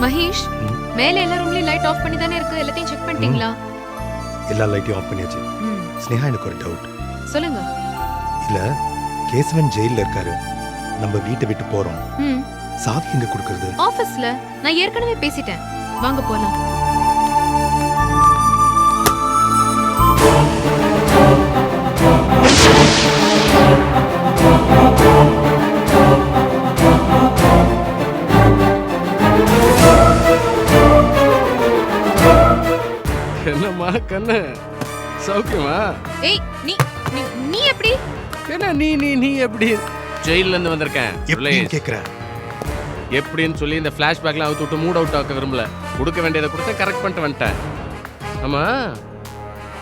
மகேஷ், மேல எல்லா ரூம்லயும் லைட் ஆஃப் பண்ணி தானே இருக்கு, எல்லாத்தையும் செக் பண்ணிட்டீங்களா? எல்லா லைட்டையும் ஆஃப் பண்ணியாச்சு. ஸ்னேகா, எனக்கு ஒரு டவுட். சொல்லுங்க. இல்ல, கேசவன் ஜெயில்ல இருக்காரு, நம்ம வீட்டை விட்டு போறோம், சாவி எங்க கொடுக்கறது? ஆபீஸ்ல. நான் ஏற்கனவே பேசிட்டேன், வாங்க போலாம். என்னம்மா கண்ணு, சௌக்கியமா? ஏய், நீ நீ நீ எப்படி? என்ன நீ நீ நீ எப்படி? ஜெயில்ல இருந்து வந்திருக்கேன். எப்படின்னு கேக்குறேன். எப்படின்னு சொல்லி இந்த ஃபிளாஷ்பேக்லாம் அவுத்து விட்டு மூட் அவுட் ஆக்க விரும்பல. கொடுக்க வேண்டியதை கொடுத்து கரெக்ட் பண்ணிட்டு வந்துட்டேன். ஆமா,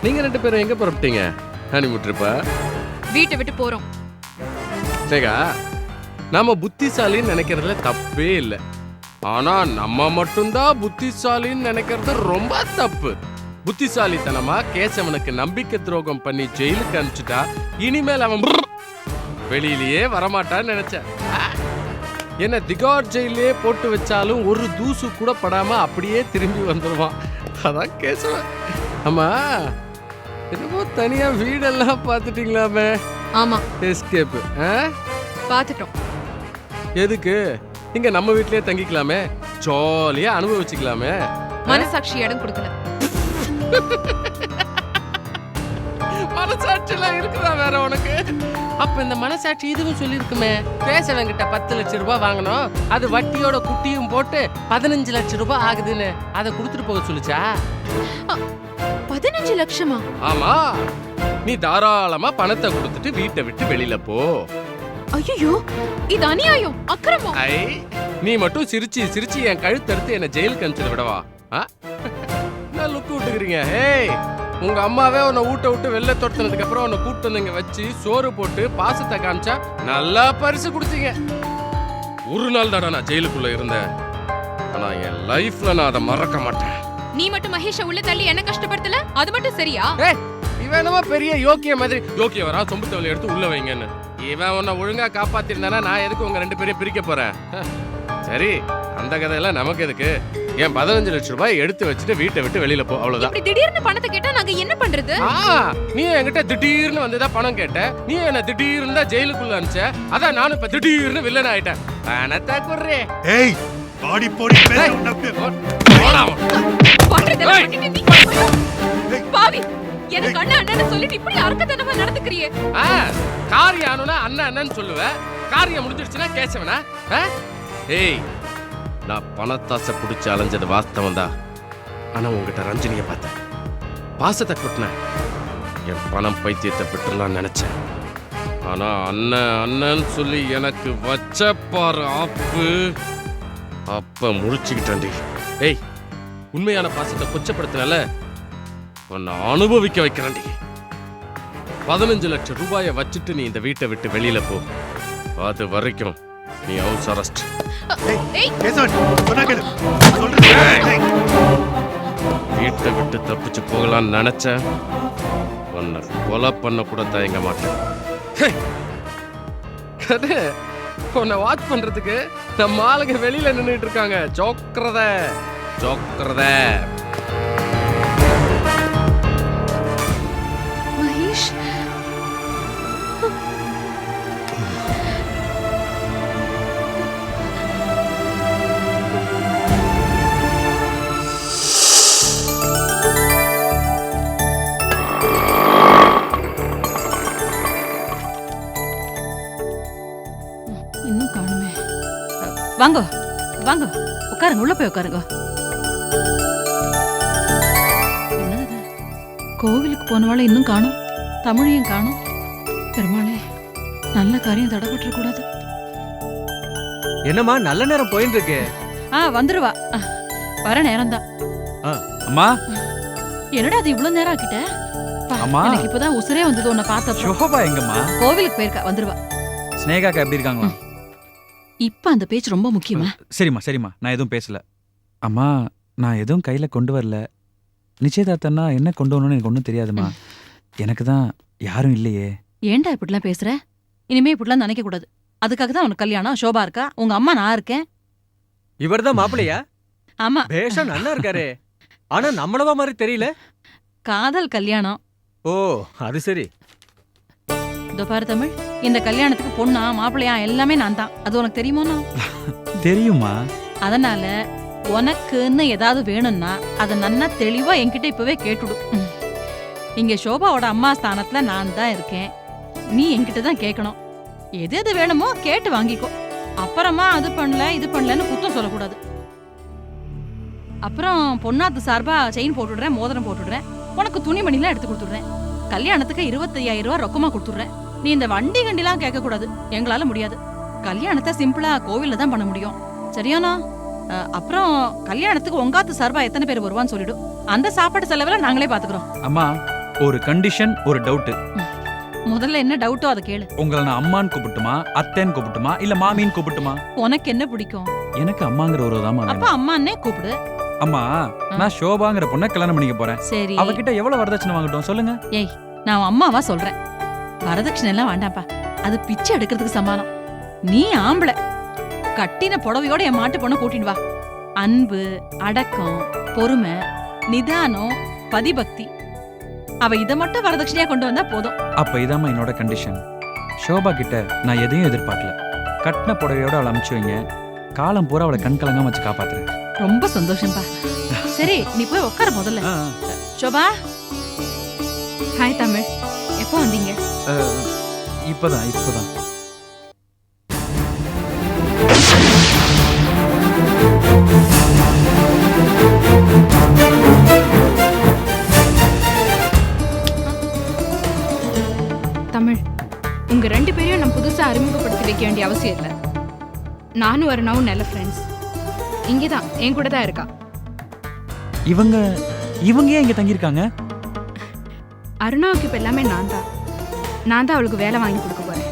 நீங்க 2 பேரும் எங்க புறப்பட்டீங்க? ஹனிமூன் ட்ரிப்பா? வீட்டை விட்டு போறோம். சேகா, நாம புத்திசாலின்னு நினைக்கிறதுல தப்பே இல்லை. ஆனா நம்ம மட்டும்தான் புத்திசாலின்னு நினைக்கிறது ரொம்ப தப்பு. புத்திசாலித்தனமா கேசவனுக்கு நம்பிக்கை துரோகம் பண்ணி ஜெயிலுக்கு அனுப்பிச்சுட்டா இனிமேல் அவன் வெளியிலேயே வரமாட்டான்னு நினைச்சேன். என்ன திகார் ஜெயிலே போட்டு வச்சாலும் ஒரு தூசு கூட படாம அப்படியே திரும்பி வந்துடுவான். அதான் கேசவன். ஆமா, என்னமோ தனியா வீடெல்லாம் பார்த்துட்டீங்களாமே? ஆமா, எஸ்கேப் பார்த்துட்டோம். எதுக்கு? இங்க நம்ம வீட்லயே தங்கிக்கலாமே, ஜாலியா அனுபவிச்சுக்கலாமே. மனசாட்சி இடம் கொடுக்கல. மனசாட்சி எல்லாம் இருக்குதா வேற உனக்கு? அப்ப இந்த மனசாட்சி இதுவும் சொல்லிருக்குமே, கேசவன்கிட்ட 10 லட்சம் ரூபாய் வாங்கணும், அது வட்டியோட குட்டியும் போட்டு 15 லட்சம் ரூபாய் ஆகுதுன்னு அதை கொடுத்துட்டு போக சொல்லிச்சா? 15 லட்சமா? ஆமா, நீ தாராளமா பணத்தை கொடுத்துட்டு வீட்டை விட்டு வெளியில போ. ஐயோ, இது அநியாயம், அக்கிரமம். ஐ, நீ மட்டும் சிரிச்சு சிரிச்சு என் கழுத்தறுத்து என்ன ஜெயிலுக்கு அனுப்பிச்சு விடவா? நான் லுக்கு விட்டுக்கிறீங்க. ஏய், உங்க அம்மாவே உன்னை ஊட்ட விட்டு வெளில துரத்துனதுக்கு அப்புறம் உன்னை கூப்பிட்டு வந்து இங்க வச்சு சோறு போட்டு பாசத்தை காமிச்சா நல்லா பரிசு கொடுத்தீங்க. ஒரு நாள் தாடா நான் ஜெயிலுக்குள்ள இருந்தேன், ஆனா என் லைஃப்ல நான் அதை மறக்க மாட்டேன். நீ மட்டும் மகேஷ உள்ள தள்ளி என்ன கஷ்டப்படுத்தல, அது மட்டும் சரியா? இவன் என்னமா பெரிய யோக்கிய மாதிரி, யோக்கிய வரா சொம்பு தவளை எடுத்து உள்ள வைங்கன்னு. இவன் உன்னை ஒழுங்கா காப்பாத்திருந்தானா நான் எதுக்கு உங்க 2 பேரையும் பிரிக்க போறேன்? சரி, அந்த கதையெல்லாம் நமக்கு எதுக்கு? என் 15 லட்சம் ரூபாய் எடுத்து வச்சுட்டு வீட்டை விட்டு வெளியில போ, அவ்வளவுதான். இப்படி திடீர்னு பணத்தை கேட்டா நாங்க என்ன பண்றது? நீ என்கிட்ட திடீர்னு வந்துதான் பணம் கேட்ட, நீ என்ன திடீர்னு தான் ஜெயிலுக்குள்ள அனுப்பிச்ச, அதான் நானும் இப்ப திடீர்னு வில்லன் ஆயிட்டேன். பணத்தை குடுறே. ஏய், பாடி போடி பாவி, எனக்கு அண்ணா அண்ணன்னு சொல்லிட்டு இப்படி அர்க்கத்தனமா நடந்துக்கிறியே. காரியம் ஆனுனா அண்ணா அண்ணன்னு சொல்லுவேன், காரியம் முடிஞ்சிருச்சுன்னா கேசவனா? ஏய், நான் பணத்தாசை பிடிச்சி அலைஞ்சது வாஸ்தவம் தான். ஆனா உங்ககிட்ட ரஞ்சினியை பார்த்தேன், பாசத்தை கொட்டினேன், என் பணம் பைத்தியத்தை விட்டுலாம் நினைச்சேன். ஆனா அண்ணன் அண்ணன்னு சொல்லி எனக்கு வச்ச பாரு ஆப்பு, அப்ப முடிச்சுக்கிட்டேன்டி. ஏய், உண்மையான பாசத்தை கொச்சப்படுத்தினால உன்னை அனுபவிக்க வைக்கிறேன்டி. 15 லட்சம் ரூபாயை வச்சுட்டு நீ இந்த வீட்டை விட்டு வெளியில போ, அது வரைக்கும் நீ ஹவுஸ் அரெஸ்ட். வீட்டை விட்டு தப்பிச்சு போகலான்னு நினைச்சேன். உன்னை கொலை பண்ண கூட தயங்க மாட்டேன். உன்னை வாட்ச் பண்றதுக்கு நம்ம ஆளுங்க வெளியில நின்றுட்டு இருக்காங்க. ஜோக்கிறத ஜோக்கிறத. மகேஷ், இன்னும் காணுமே. வாங்க வாங்க, உட்காருங்க, உள்ள போய் உட்காருங்க. என்னது, கோவிலுக்கு போனவாளை இன்னும் காணும், தமிழையும் காணும். பெருமாளே, நல்ல காரியம் தடப்பட்டுற கூடாது. என்னம்மா நல்ல நேரம் போயிட்டு இருக்கு. வந்துருவா, வர நேரம்தான். அம்மா, என்னடா அது இவ்வளவு நேரம் ஆக்கிட்ட? அம்மா, எனக்கு இப்பதான் உசுரே வந்தது உன்னை பார்த்தப்ப. ஷோபா எங்கம்மா? கோவிலுக்கு போயிருக்கா, வந்துருவா. ஸ்னேகாக்கா எப்படி இருக்காங்களா? இப்ப அந்த பேச்சு ரொம்ப முக்கியமா? சரிம்மா சரிம்மா, நான் எதுவும் பேசல. அம்மா, நான் எதுவும் கையில கொண்டு வரல. நிச்சயதார்த்தம்னா என்ன கொண்டு வரணும்னு எனக்கு ஒன்றும் தெரியாதுமா. எனக்கு தான் யாரும் இல்லையே. ஏன்டா இப்படிலாம் பேசுற? இனிமே இப்படிலாம் நினைக்க கூடாது. அதுக்காக தான் உனக்கு கல்யாணம். ஷோபா இருக்கா, உங்க அம்மா நான் இருக்கேன். இவர்தான் மாப்பிள்ளையா? ஆமா. பேஷா நல்லா இருக்காரு. ஆனா நம்மளவா மாதிரி தெரியல. காதல் கல்யாணம். ஓ, அது சரி. இதோ பாரு தமிழ், இந்த கல்யாணத்துக்கு பொண்ணா மாப்பிள்ளையா எல்லாமே நான் தான். அது உனக்கு தெரியுமோனா? தெரியுமா? அதனால உனக்குன்னு ஏதாவது வேணும்னா அதை நன்னா தெளிவா என்கிட்ட இப்பவே கேட்டுடு. இங்க ஷோபாவோட அம்மா ஸ்தானத்துல நான் தான் இருக்கேன். நீ என்கிட்ட தான் கேட்கணும். எது எது வேணுமோ கேட்டு வாங்கிக்கோ. அப்புறமா அது பண்ணல இது பண்ணலன்னு குத்தம் சொல்லக்கூடாது. அப்புறம் பொண்ணாத்து சார்பா செயின் போட்டுடுறேன், மோதிரம் போட்டுடுறேன், உனக்கு துணிமணிலாம் எடுத்து கொடுத்துடுறேன். கல்யாணத்துக்கு 25,000 ரூபாய் ரொக்கமா கொடுத்துடுறேன். நீ இந்த வண்டி கண்டிலாம் கேட்க கூடாது, எங்களால முடியாது. கல்யாணத்தை சிம்பிளா கோவில்ல தான் பண்ண முடியும், சரியானா? அப்புறம் கல்யாணத்துக்கு உங்காத்து சார்பா எத்தனை பேர் வருவான்னு சொல்லிடும். அந்த சாப்பாடு செலவுல நாங்களே பாத்துக்கிறோம். அம்மா, ஒரு கண்டிஷன், ஒரு டவுட். முதல்ல என்ன டவுட்டோ அதை கேளு. உங்களை நான் அம்மான்னு கூப்பிட்டுமா, அத்தைன்னு கூப்பிட்டுமா, இல்ல மாமின்னு கூப்பிட்டுமா? உனக்கு என்ன பிடிக்கும்? எனக்கு அம்மாங்கிற ஒரு தாமா. அப்ப அம்மான்னே கூப்பிடு. அம்மா, நான் ஷோபாங்கிற பொண்ணை கல்யாணம் பண்ணிக்க போறேன். சரி, அவகிட்ட எவ்வளவு வரதட்சணை வாங்கட்டும் சொல்லுங்க. ஏய், நான் அம்மாவா சொல்றேன். வரதட்சணை எல்லாம் வேண்டாம்ப்பா, அது பிச்சை எடுக்கிறதுக்கு சமானம். நீ ஆம்பளை, கட்டின புடவையோட என் மாட்டு பொண்ணை கூட்டிட்டு வா. அன்பு, அடக்கம், பொறுமை, நிதானம், பதிபக்தி, அவ இதை மட்டும் வரதட்சணையா கொண்டு வந்தா போதும். அப்ப இதாம்மா என்னோட கண்டிஷன். ஷோபா கிட்ட நான் எதையும் எதிர்பார்க்கல. கட்டின புடவையோட அவளை அனுப்பிச்சு வைங்க. காலம் பூரா அவளை கண் கலங்காம வச்சு காப்பாத்துறேன். ரொம்ப சந்தோஷம்பா. சரி, நீ போய் உட்கார முதல்ல. ஷோபா. ஹாய் தமிழ், எப்போ வந்தீங்க? இப்பதான். தமிழ், உங்க 2 பேரையும் நான் புதுசா அறிமுகப்படுத்தி வைக்க வேண்டிய அவசியம் இல்லை. நானும் அருணாவும் நல்ல ஃப்ரெண்ட்ஸ். இங்கேதான் என் கூட தான் இருக்கா. இவங்க ஏன் இங்க தங்கியிருக்காங்க? அருணாவுக்கு இப்ப எல்லாமே நான் தான் அவளுக்கு வேலை வாங்கி கொடுக்க போறேன்.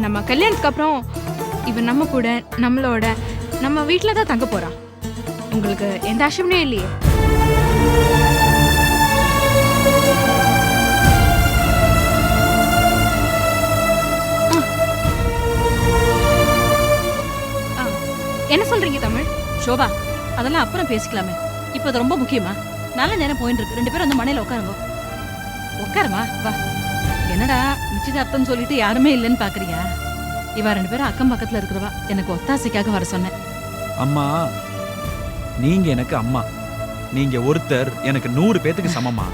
நம்ம கல்யாணத்துக்கு அப்புறம் இவன் நம்ம கூட, நம்மளோட, நம்ம வீட்டில் தான் தங்க போறான். உங்களுக்கு எந்த ஆசையுமே இல்லையே? என்ன சொல்றீங்க தமிழ்? ஷோபா, அதெல்லாம் அப்புறம் பேசிக்கலாமே. இப்போ அது ரொம்ப முக்கியமா? நல்ல நேரம் போயிட்டு இருக்கு. 2 பேரும் வந்து மனையில உட்காருங்க. உட்காருமா, வா. என்னடா நிச்சயதார்த்தம் சொல்லிட்டு யாருமே இல்லைன்னு பாக்குறியா? இவா 2 பேரும் அக்கம் பக்கத்துல இருக்கிறவா. எனக்கு ஒத்தாசைக்காக வர சொன்னேன். அம்மா, நீங்க எனக்கு அம்மா. நீங்க ஒருத்தர் எனக்கு 100 பேத்துக்கு சமமா.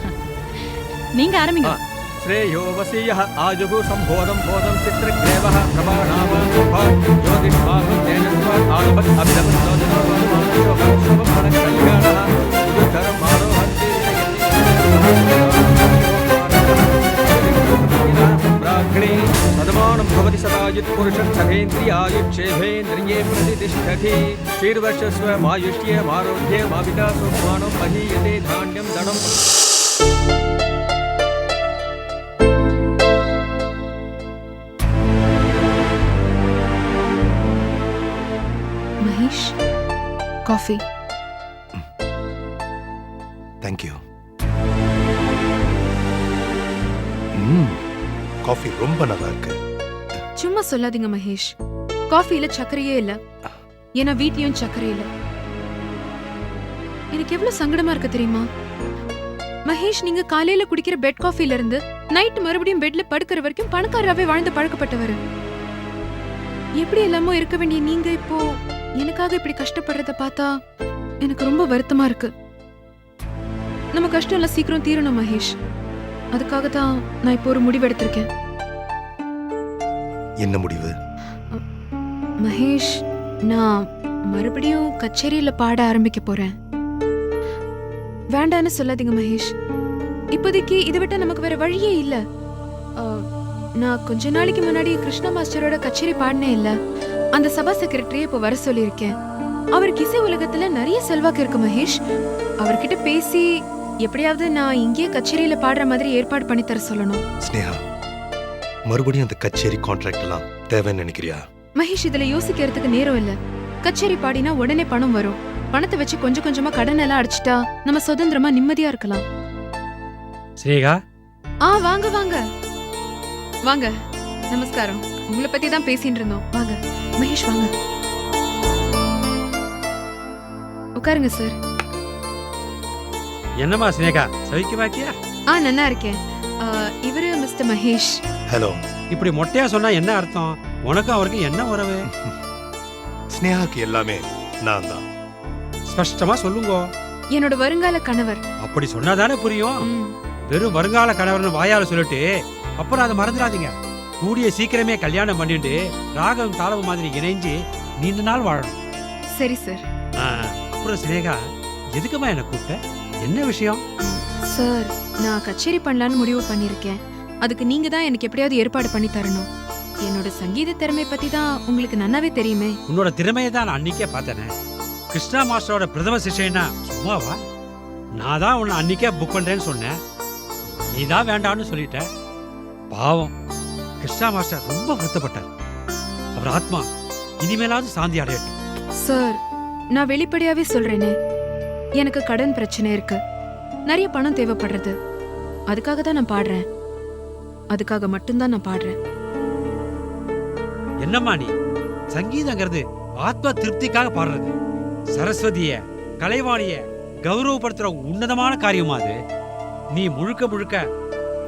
நீங்க ஆரம்பிங்க. श्रेयो वसीयः आजुगु संबोधं बोधं चित्रग्रेवः प्रमाणाम ज्योतिष्मागं तेजस्वात् आलभत् अभिलभत् सोदनो वरुणो शोभं कल्याणः उदुतरं मारोहन्ति ब्राह्मणे सदमानं भवति सदा यत्पुरुषं सहेन्द्रियायुच्छेभेन्द्रिये प्रतिष्ठति शीर्वर्षस्वमायुष्यमारोग्यमाविदा सुमानं महीयते धान्यं धनं. காஃபி. தேங்க்யூ. காஃபி ரொம்ப நல்லா இருக்கு. சும்மா சொல்லாதீங்க மகேஷ். காஃபில சர்க்கரையே இல்ல. ஏன்னா வீட்லயும் சர்க்கரை இல்ல. எனக்கு எவ்வளவு சங்கடமா இருக்கு தெரியுமா மகேஷ்? நீங்க காலையில குடிக்கிற பெட் காஃபில இருந்து நைட் மறுபடியும் பெட்ல படுக்கிற வரைக்கும் பணக்காரராவே வாழ்ந்து பழக்கப்பட்டவர். எப்படி எல்லாமோ இருக்க வேண்டிய நீங்க இப்போ எனக்காக இப்படி கஷ்டப்படுறத பார்த்தா எனக்கு ரொம்ப வருத்தமா இருக்கு. நம்ம கஷ்டம் எல்லாம் சீக்கிரம் தீரணும் மகேஷ். அதுக்காக தான் நான் இப்போ ஒரு முடிவு எடுத்திருக்கேன். என்ன முடிவு? மகேஷ், நான் மறுபடியும் கச்சேரியில பாட ஆரம்பிக்க போறேன். வேண்டான்னு சொல்லாதீங்க மகேஷ். இப்போதைக்கு இதை விட்டா நமக்கு வேற வழியே இல்ல. நான் கொஞ்ச நாளைக்கு முன்னாடி கிருஷ்ணா மாஸ்டரோட கச்சேரி பாடினே இல்ல. அந்த சபா செக்ரட்டரியை இப்போ வர சொல்லியிருக்கேன். அவருக்கு இசை உலகத்துல நிறைய செல்வாக்கு இருக்கு மகேஷ். அவர்கிட்ட பேசி எப்படியாவது நான் இங்கேயே கச்சேரியில பாடுற மாதிரி ஏற்பாடு பண்ணி தர சொல்லணும். ஸ்னேகா, மறுபடியும் அந்த கச்சேரி கான்ட்ராக்ட் எல்லாம் தேவைன்னு நினைக்கிறியா? மகேஷ், இதுல யோசிக்கிறதுக்கு நேரம் இல்ல. கச்சேரி பாடினா உடனே பணம் வரும். பணத்தை வச்சு கொஞ்சம் கொஞ்சமா கடன் எல்லாம் அடிச்சிட்டா நம்ம சுதந்திரமா நிம்மதியா இருக்கலாம். ஸ்னேகா, வாங்க வாங்க வாங்க. நமஸ்காரம். உங்களை பத்தி தான் பேசிட்டு இருந்தோம். வாங்க மகேஷ், வாங்க உட்காருங்க சார். என்னம்மா ஸ்னேகா, சவிக்கமாக்கியா? நல்லா இருக்கேன். இவரு மிஸ்டர் மகேஷ். ஹலோ. இப்படி மொட்டையா சொன்னா என்ன அர்த்தம்? உனக்கும் அவருக்கு என்ன உறவு? ஸ்னேகாக்கு எல்லாமே நான் தான். ஸ்பஷ்டமா சொல்லுங்க. என்னோட வருங்கால கணவர். அப்படி சொன்னாதானே புரியும். வெறும் வருங்கால கணவர்னு வாயால சொல்லிட்டு அப்புறம் அதை மறந்துடாதீங்க. கூடிய சீக்கிரமே கல்யாணம் பண்ணிட்டு ராகம் தாளம் மாதிரி இணைஞ்சு நீண்ட நாள் வாழணும். சரி சார். அப்புறம் ஸ்னேகா, எதுக்குமா என்ன கூப்பிட்ட? என்ன விஷயம்? சார், நான் கச்சேரி பண்ணலான்னு முடிவு பண்ணிருக்கேன். அதுக்கு நீங்க தான் எனக்கு எப்படியாவது ஏற்பாடு பண்ணி தரணும். என்னோட சங்கீத திறமை பத்தி தான் உங்களுக்கு நன்னாவே தெரியுமே. உன்னோட திறமையை தான் நான் அன்னைக்கே பார்த்தேனே. கிருஷ்ணா மாஸ்டரோட பிரதம சிஷ்யனா சும்மாவா? நான் தான் உன்னை அன்னைக்கே புக் பண்றேன்னு சொன்னேன். நீ தான் வேண்டான்னு சொல்லிட்ட. பாவம், கிருஷ்ணா மாஸ்டர் ரொம்ப வருத்தப்பட்டார். அவர் ஆத்மா இனிமேலாவது சாந்தி அடையட்டும். சார், நான் வெளிப்படையாவே சொல்றேனே, எனக்கு கடன் பிரச்சனை இருக்கு. நிறைய பணம் தேவைப்படுறது. அதுக்காக தான் நான் பாடுறேன். அதுக்காக மட்டும்தான் நான் பாடுறேன். என்னம்மா நீ? சங்கீதங்கிறது ஆத்ம திருப்திக்காக பாடுறது. சரஸ்வதிய, கலைவாணிய கௌரவப்படுத்துற உன்னதமான காரியமா அது. நீ முழுக்க முழுக்க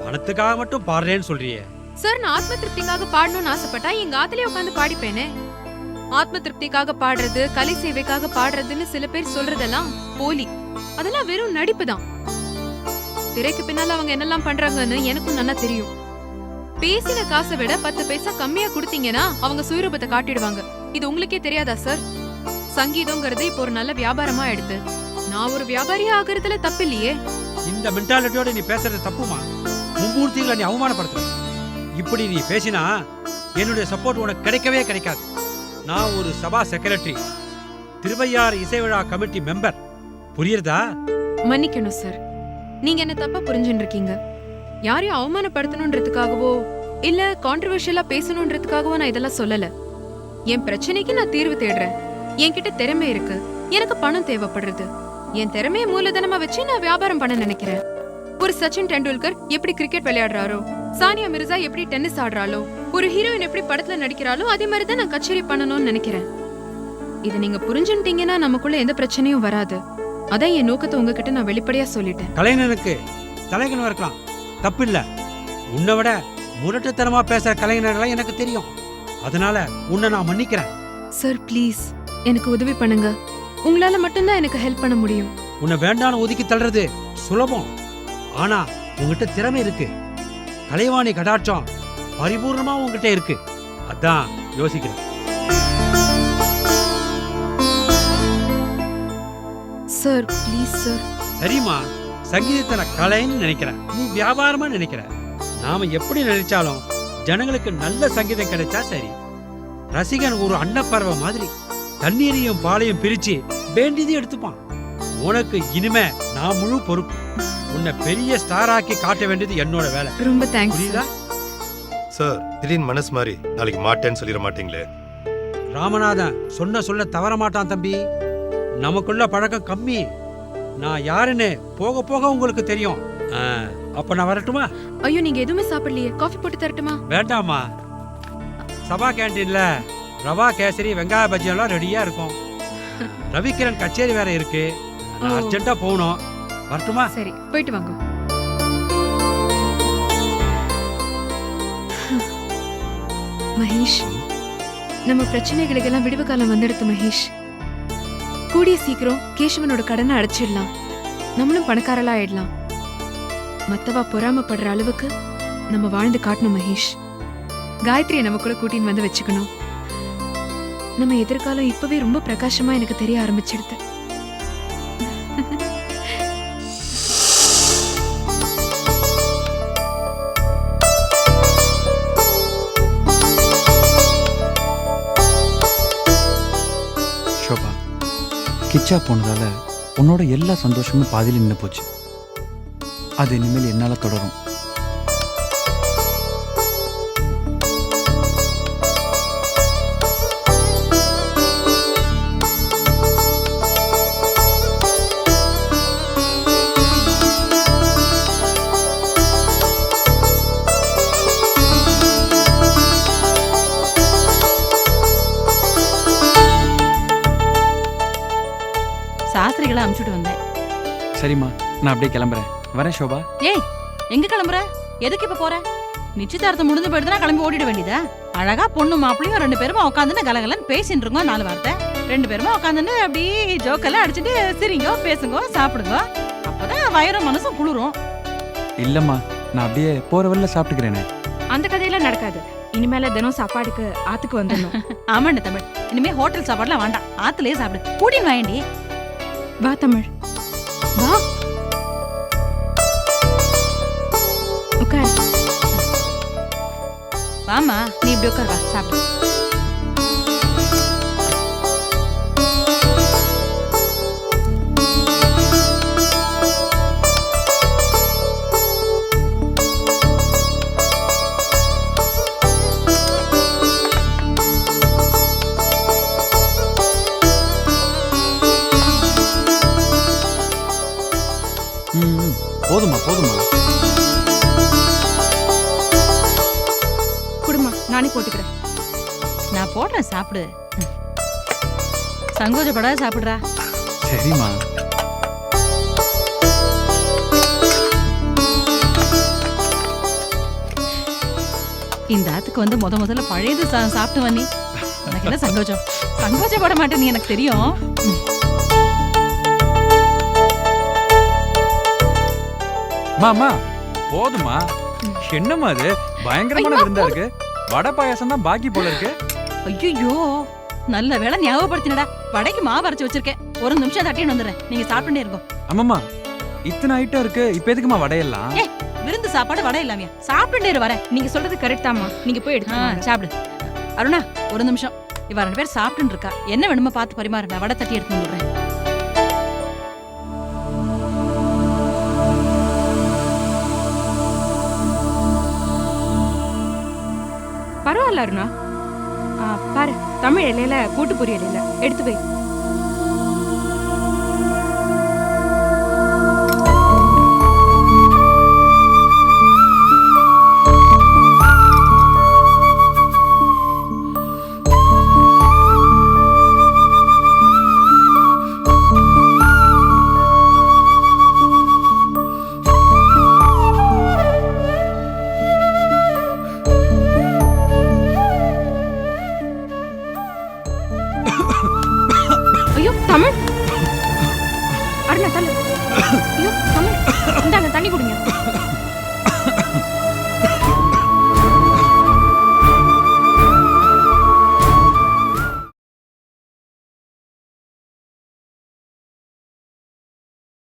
பணத்துக்காக மட்டும் பாடுறேன்னு சொல்றியே. சார், நான் ஆத்ம திருப்திக்காக பாடணும்னு ஆசைப்பட்டா எங்க ஆத்திலே உட்காந்து பாடிப்பேனே. ஆத்ம திருப்திக்காக பாடுறது, கலை சேவைக்காக பாடுறதுன்னு சில பேர் சொல்றதெல்லாம் போலி. அதெல்லாம் வெறும் நடிப்பு தான். திரைக்கு பின்னால அவங்க என்னெல்லாம் பண்றாங்கன்னு எனக்கும் நல்லா தெரியும். பேசின காசை விட 10 பைசா கம்மியா கொடுத்தீங்கன்னா அவங்க சுயரூபத்தை காட்டிடுவாங்க. இது உங்களுக்கே தெரியாதா சார்? சங்கீதம்ங்கிறது இப்போ ஒரு நல்ல வியாபாரமா எடுத்து நான் ஒரு வியாபாரியா ஆகுறதுல தப்பு இல்லையே. இந்த மென்டாலிட்டியோட நீ பேசுறது தப்புமா. மும்மூர்த்திகளை நீ அவமானப்படுத்துற. இப்படி நீ பேசினா என்னுடைய சப்போர்ட் உனக்கு கிடைக்கவே கிடைக்காது. நான் ஒரு சபா செக்ரட்டரி, திருவையாறு இசை விழா கமிட்டி மெம்பர். புரியுறதா? மன்னிக்கணும் சார், நீங்க என்ன தப்பா புரிஞ்சுட்டு இருக்கீங்க. யாரையும் அவமானப்படுத்தணும்ன்றதுக்காகவோ இல்ல கான்ட்ரோவர்ஷியலா பேசணும்ன்றதுக்காகவோ நான் இதெல்லாம் சொல்லல. என் பிரச்சனைக்கு நான் தீர்வு தேடுறேன். என்கிட்ட திறமை இருக்கு, எனக்கு பணம் தேவைப்படுறது. என் திறமையை மூலதனமா வச்சு நான் வியாபாரம் பண்ண நினைக்கிறேன். ஒரு சச்சின் டெண்டுல்கர் எப்படி கிரிக்கெட் விளையாடுறாரோ, சானியா மிர்சா எப்படி டென்னிஸ் ஆடுறாளோ, ஒரு ஹீரோயின் எப்படி படத்துல நடிக்கிறாளோ, அதே மாதிரி தான் நான் கச்சேரி பண்ணணும்னு நினைக்கிறேன். இது நீங்க புரிஞ்சுட்டீங்கன்னா நமக்குள்ள எந்த பிரச்சனையும் வராது. அதான் என் நோக்கத்தை உங்ககிட்ட நான் வெளிப்படையா சொல்லிட்டேன். கலைஞனுக்கு தலைகணம் இருக்கலாம், தப்பு இல்ல. உன்னை விட முரட்டுத்தனமா பேசுற கலைஞர்கள்லாம் எனக்கு தெரியும். அதனால உன்னை நான் மன்னிக்கிறேன். சார், ப்ளீஸ் எனக்கு உதவி பண்ணுங்க. உங்களால மட்டும்தான் எனக்கு ஹெல்ப் பண்ண முடியும். உன்னை வேண்டான்னு ஒதுக்கி தள்ளுறது சுலபம். ஆனா உங்ககிட்ட திறமை இருக்கு. கலைவாணி கடாட்சம் பரிபூர்ணமா உங்ககிட்ட இருக்கு. அதான் யோசிக்கிறேன். Sir, please sir. சரிம்மா, சங்கீதத்தை நான் கலைன்னு நினைக்கிறேன், நீ வியாபாரமா நினைக்கிற. நாம எப்படி நினைச்சாலும் ஜனங்களுக்கு நல்ல சங்கீதம் கிடைச்சா சரி. ரசிகன் ஒரு அன்னப்பறவை மாதிரி தண்ணீரையும் பாலையும் பிரிச்சு வேண்டியதையும் எடுத்துப்பான். உனக்கு இனிமே நான் முழு பொறுப்பு. உன்னை பெரிய ஸ்டார் ஆக்கி காட்ட வேண்டியது என்னோட வேலை. ரொம்ப தேங்க்ஸ். புரியுதா சார்? திடீர்னு மனசு மாதிரி நாளைக்கு மாட்டேன்னு சொல்லிட மாட்டீங்களே? ராமநாதன் சொல்ல தவற மாட்டான் தம்பி. நமக்குள்ள பழக்கம் கம்மி. நான் யாருன்னு போக போக உங்களுக்கு தெரியும். அப்ப நான் வரட்டுமா? ஐயோ, நீங்க எதுவுமே சாப்பிடலையே. காஃபி போட்டு தரட்டுமா? வேண்டாமா, சபா கேண்டீன்ல ரவா கேசரி வெங்காய பஜ்ஜி எல்லாம் ரெடியா இருக்கும். ரவிக்கிரண் கச்சேரி வேற இருக்கு, அர்ஜென்ட்டா போகணும். வரட்டுமா? சரி, போயிட்டு வாங்க. மகேஷ், நம்ம பிரச்சனைகளுக்கெல்லாம் விடுவு காலம் வந்துடுத்து மகேஷ். கூடிய சீக்கிரம் கேசவனோட கடனை அடைச்சிடலாம். நம்மளும் பணக்காரலா ஆயிடலாம். மத்தவா பொறாமப்படுற அளவுக்கு நம்ம வாழ்ந்து காட்டணும் மகேஷ். காயத்ரியை நம்ம கூட கூட்டின்னு வந்து வச்சுக்கணும். நம்ம எதிர்காலம் இப்பவே ரொம்ப பிரகாசமா எனக்கு தெரிய ஆரம்பிச்சிடுது. ஷோபா, கிச்சா போனதால உன்னோட எல்லா சந்தோஷமும் பாதியில் நின்று போச்சு. அது இனிமேல் என்னால் தொடரும். சாஸ்திரிகளை அனுப்பிச்சுட்டு வந்தேன். சரிம்மா, நான் அப்படியே கிளம்புறேன். வரேன் ஷோபா. ஏய், எங்க கிளம்புற? எதுக்கு இப்ப போற? நிச்சயதார்த்தம் முடிஞ்சு போயிடுதுன்னா கிளம்பி ஓடிட வேண்டியதா? அழகா பொண்ணு மாப்பிளையும் 2 பேருமா உட்காந்துன்னு கலகலன்னு பேசிட்டு இருக்கோம். 4 வார்த்தை 2 பேருமா உட்காந்துன்னு அப்படி ஜோக்கெல்லாம் அடிச்சுட்டு சிரிங்க, பேசுங்க, சாப்பிடுங்க. அப்பதான் வயிறும் மனசும் குளிரும். இல்லம்மா, நான் அப்படியே போற வழியில சாப்பிட்டுக்கிறேனே. அந்த கதையெல்லாம் நடக்காது. இனிமேல தினம் சாப்பாடுக்கு ஆத்துக்கு வந்துடணும். ஆமாண்ட தமிழ், இனிமே ஹோட்டல் சாப்பாடுலாம் வேண்டாம், ஆத்துலயே சாப்பிடு. கூட்டின்னு வாயண்டி. வா தமிழ், வா உட்கார். வாமா, நீ இப்படி உட்கார், வா சாப்பிடு. போதுமா போதுமா. குடுமா, நானே போட்டுக்கிறேன். நான் போடுறேன், சாப்பிடு. சங்கோஜப்படாத சாப்பிடுறா. சரிம்மா. இந்த ஆத்துக்கு வந்து முதல்ல பழையது சாப்பிட்டு வந்தீ. எனக்கு என்ன சங்கோஜம்? சங்கோஜப்பட மாட்டேன், நீ எனக்கு தெரியும். மாமா போதுமா. என்னம்மா அது பயங்கரமான விருந்தா இருக்கு. வடை பாயாசம் தான் பாக்கி போல இருக்கு. ஐயோ, நல்ல வேளை ஞாபகப்படுத்தினடா. வடைக்கு மாவு அரைச்சு வச்சிருக்கேன். ஒரு நிமிஷம் தட்டின்னு வந்துடுறேன், நீங்க சாப்பிட்டுட்டே இருக்கோம். ஆமாம்மா, இத்தனை ஐட்டம் இருக்கு, இப்ப எதுக்குமா வடையெல்லாம்? விருந்து சாப்பாடு வடை இல்லாமையா? சாப்பிட்டுட்டே வரேன். நீங்க சொல்றது கரெக்ட் தாமா, நீங்க போய் எடுத்து சாப்பிடு. அருணா, ஒரு நிமிஷம். இவ 2 பேர் சாப்பிட்டு இருக்கா, என்ன வேணுமோ பார்த்து பரிமாறு. நான் வடை தட்டி எடுத்து வந்துடுறேன். பரவாயில்ல அருணா. பாரு, தமிழ் இலையில கூட்டு பொரியல் இல்ல, எடுத்து போய்.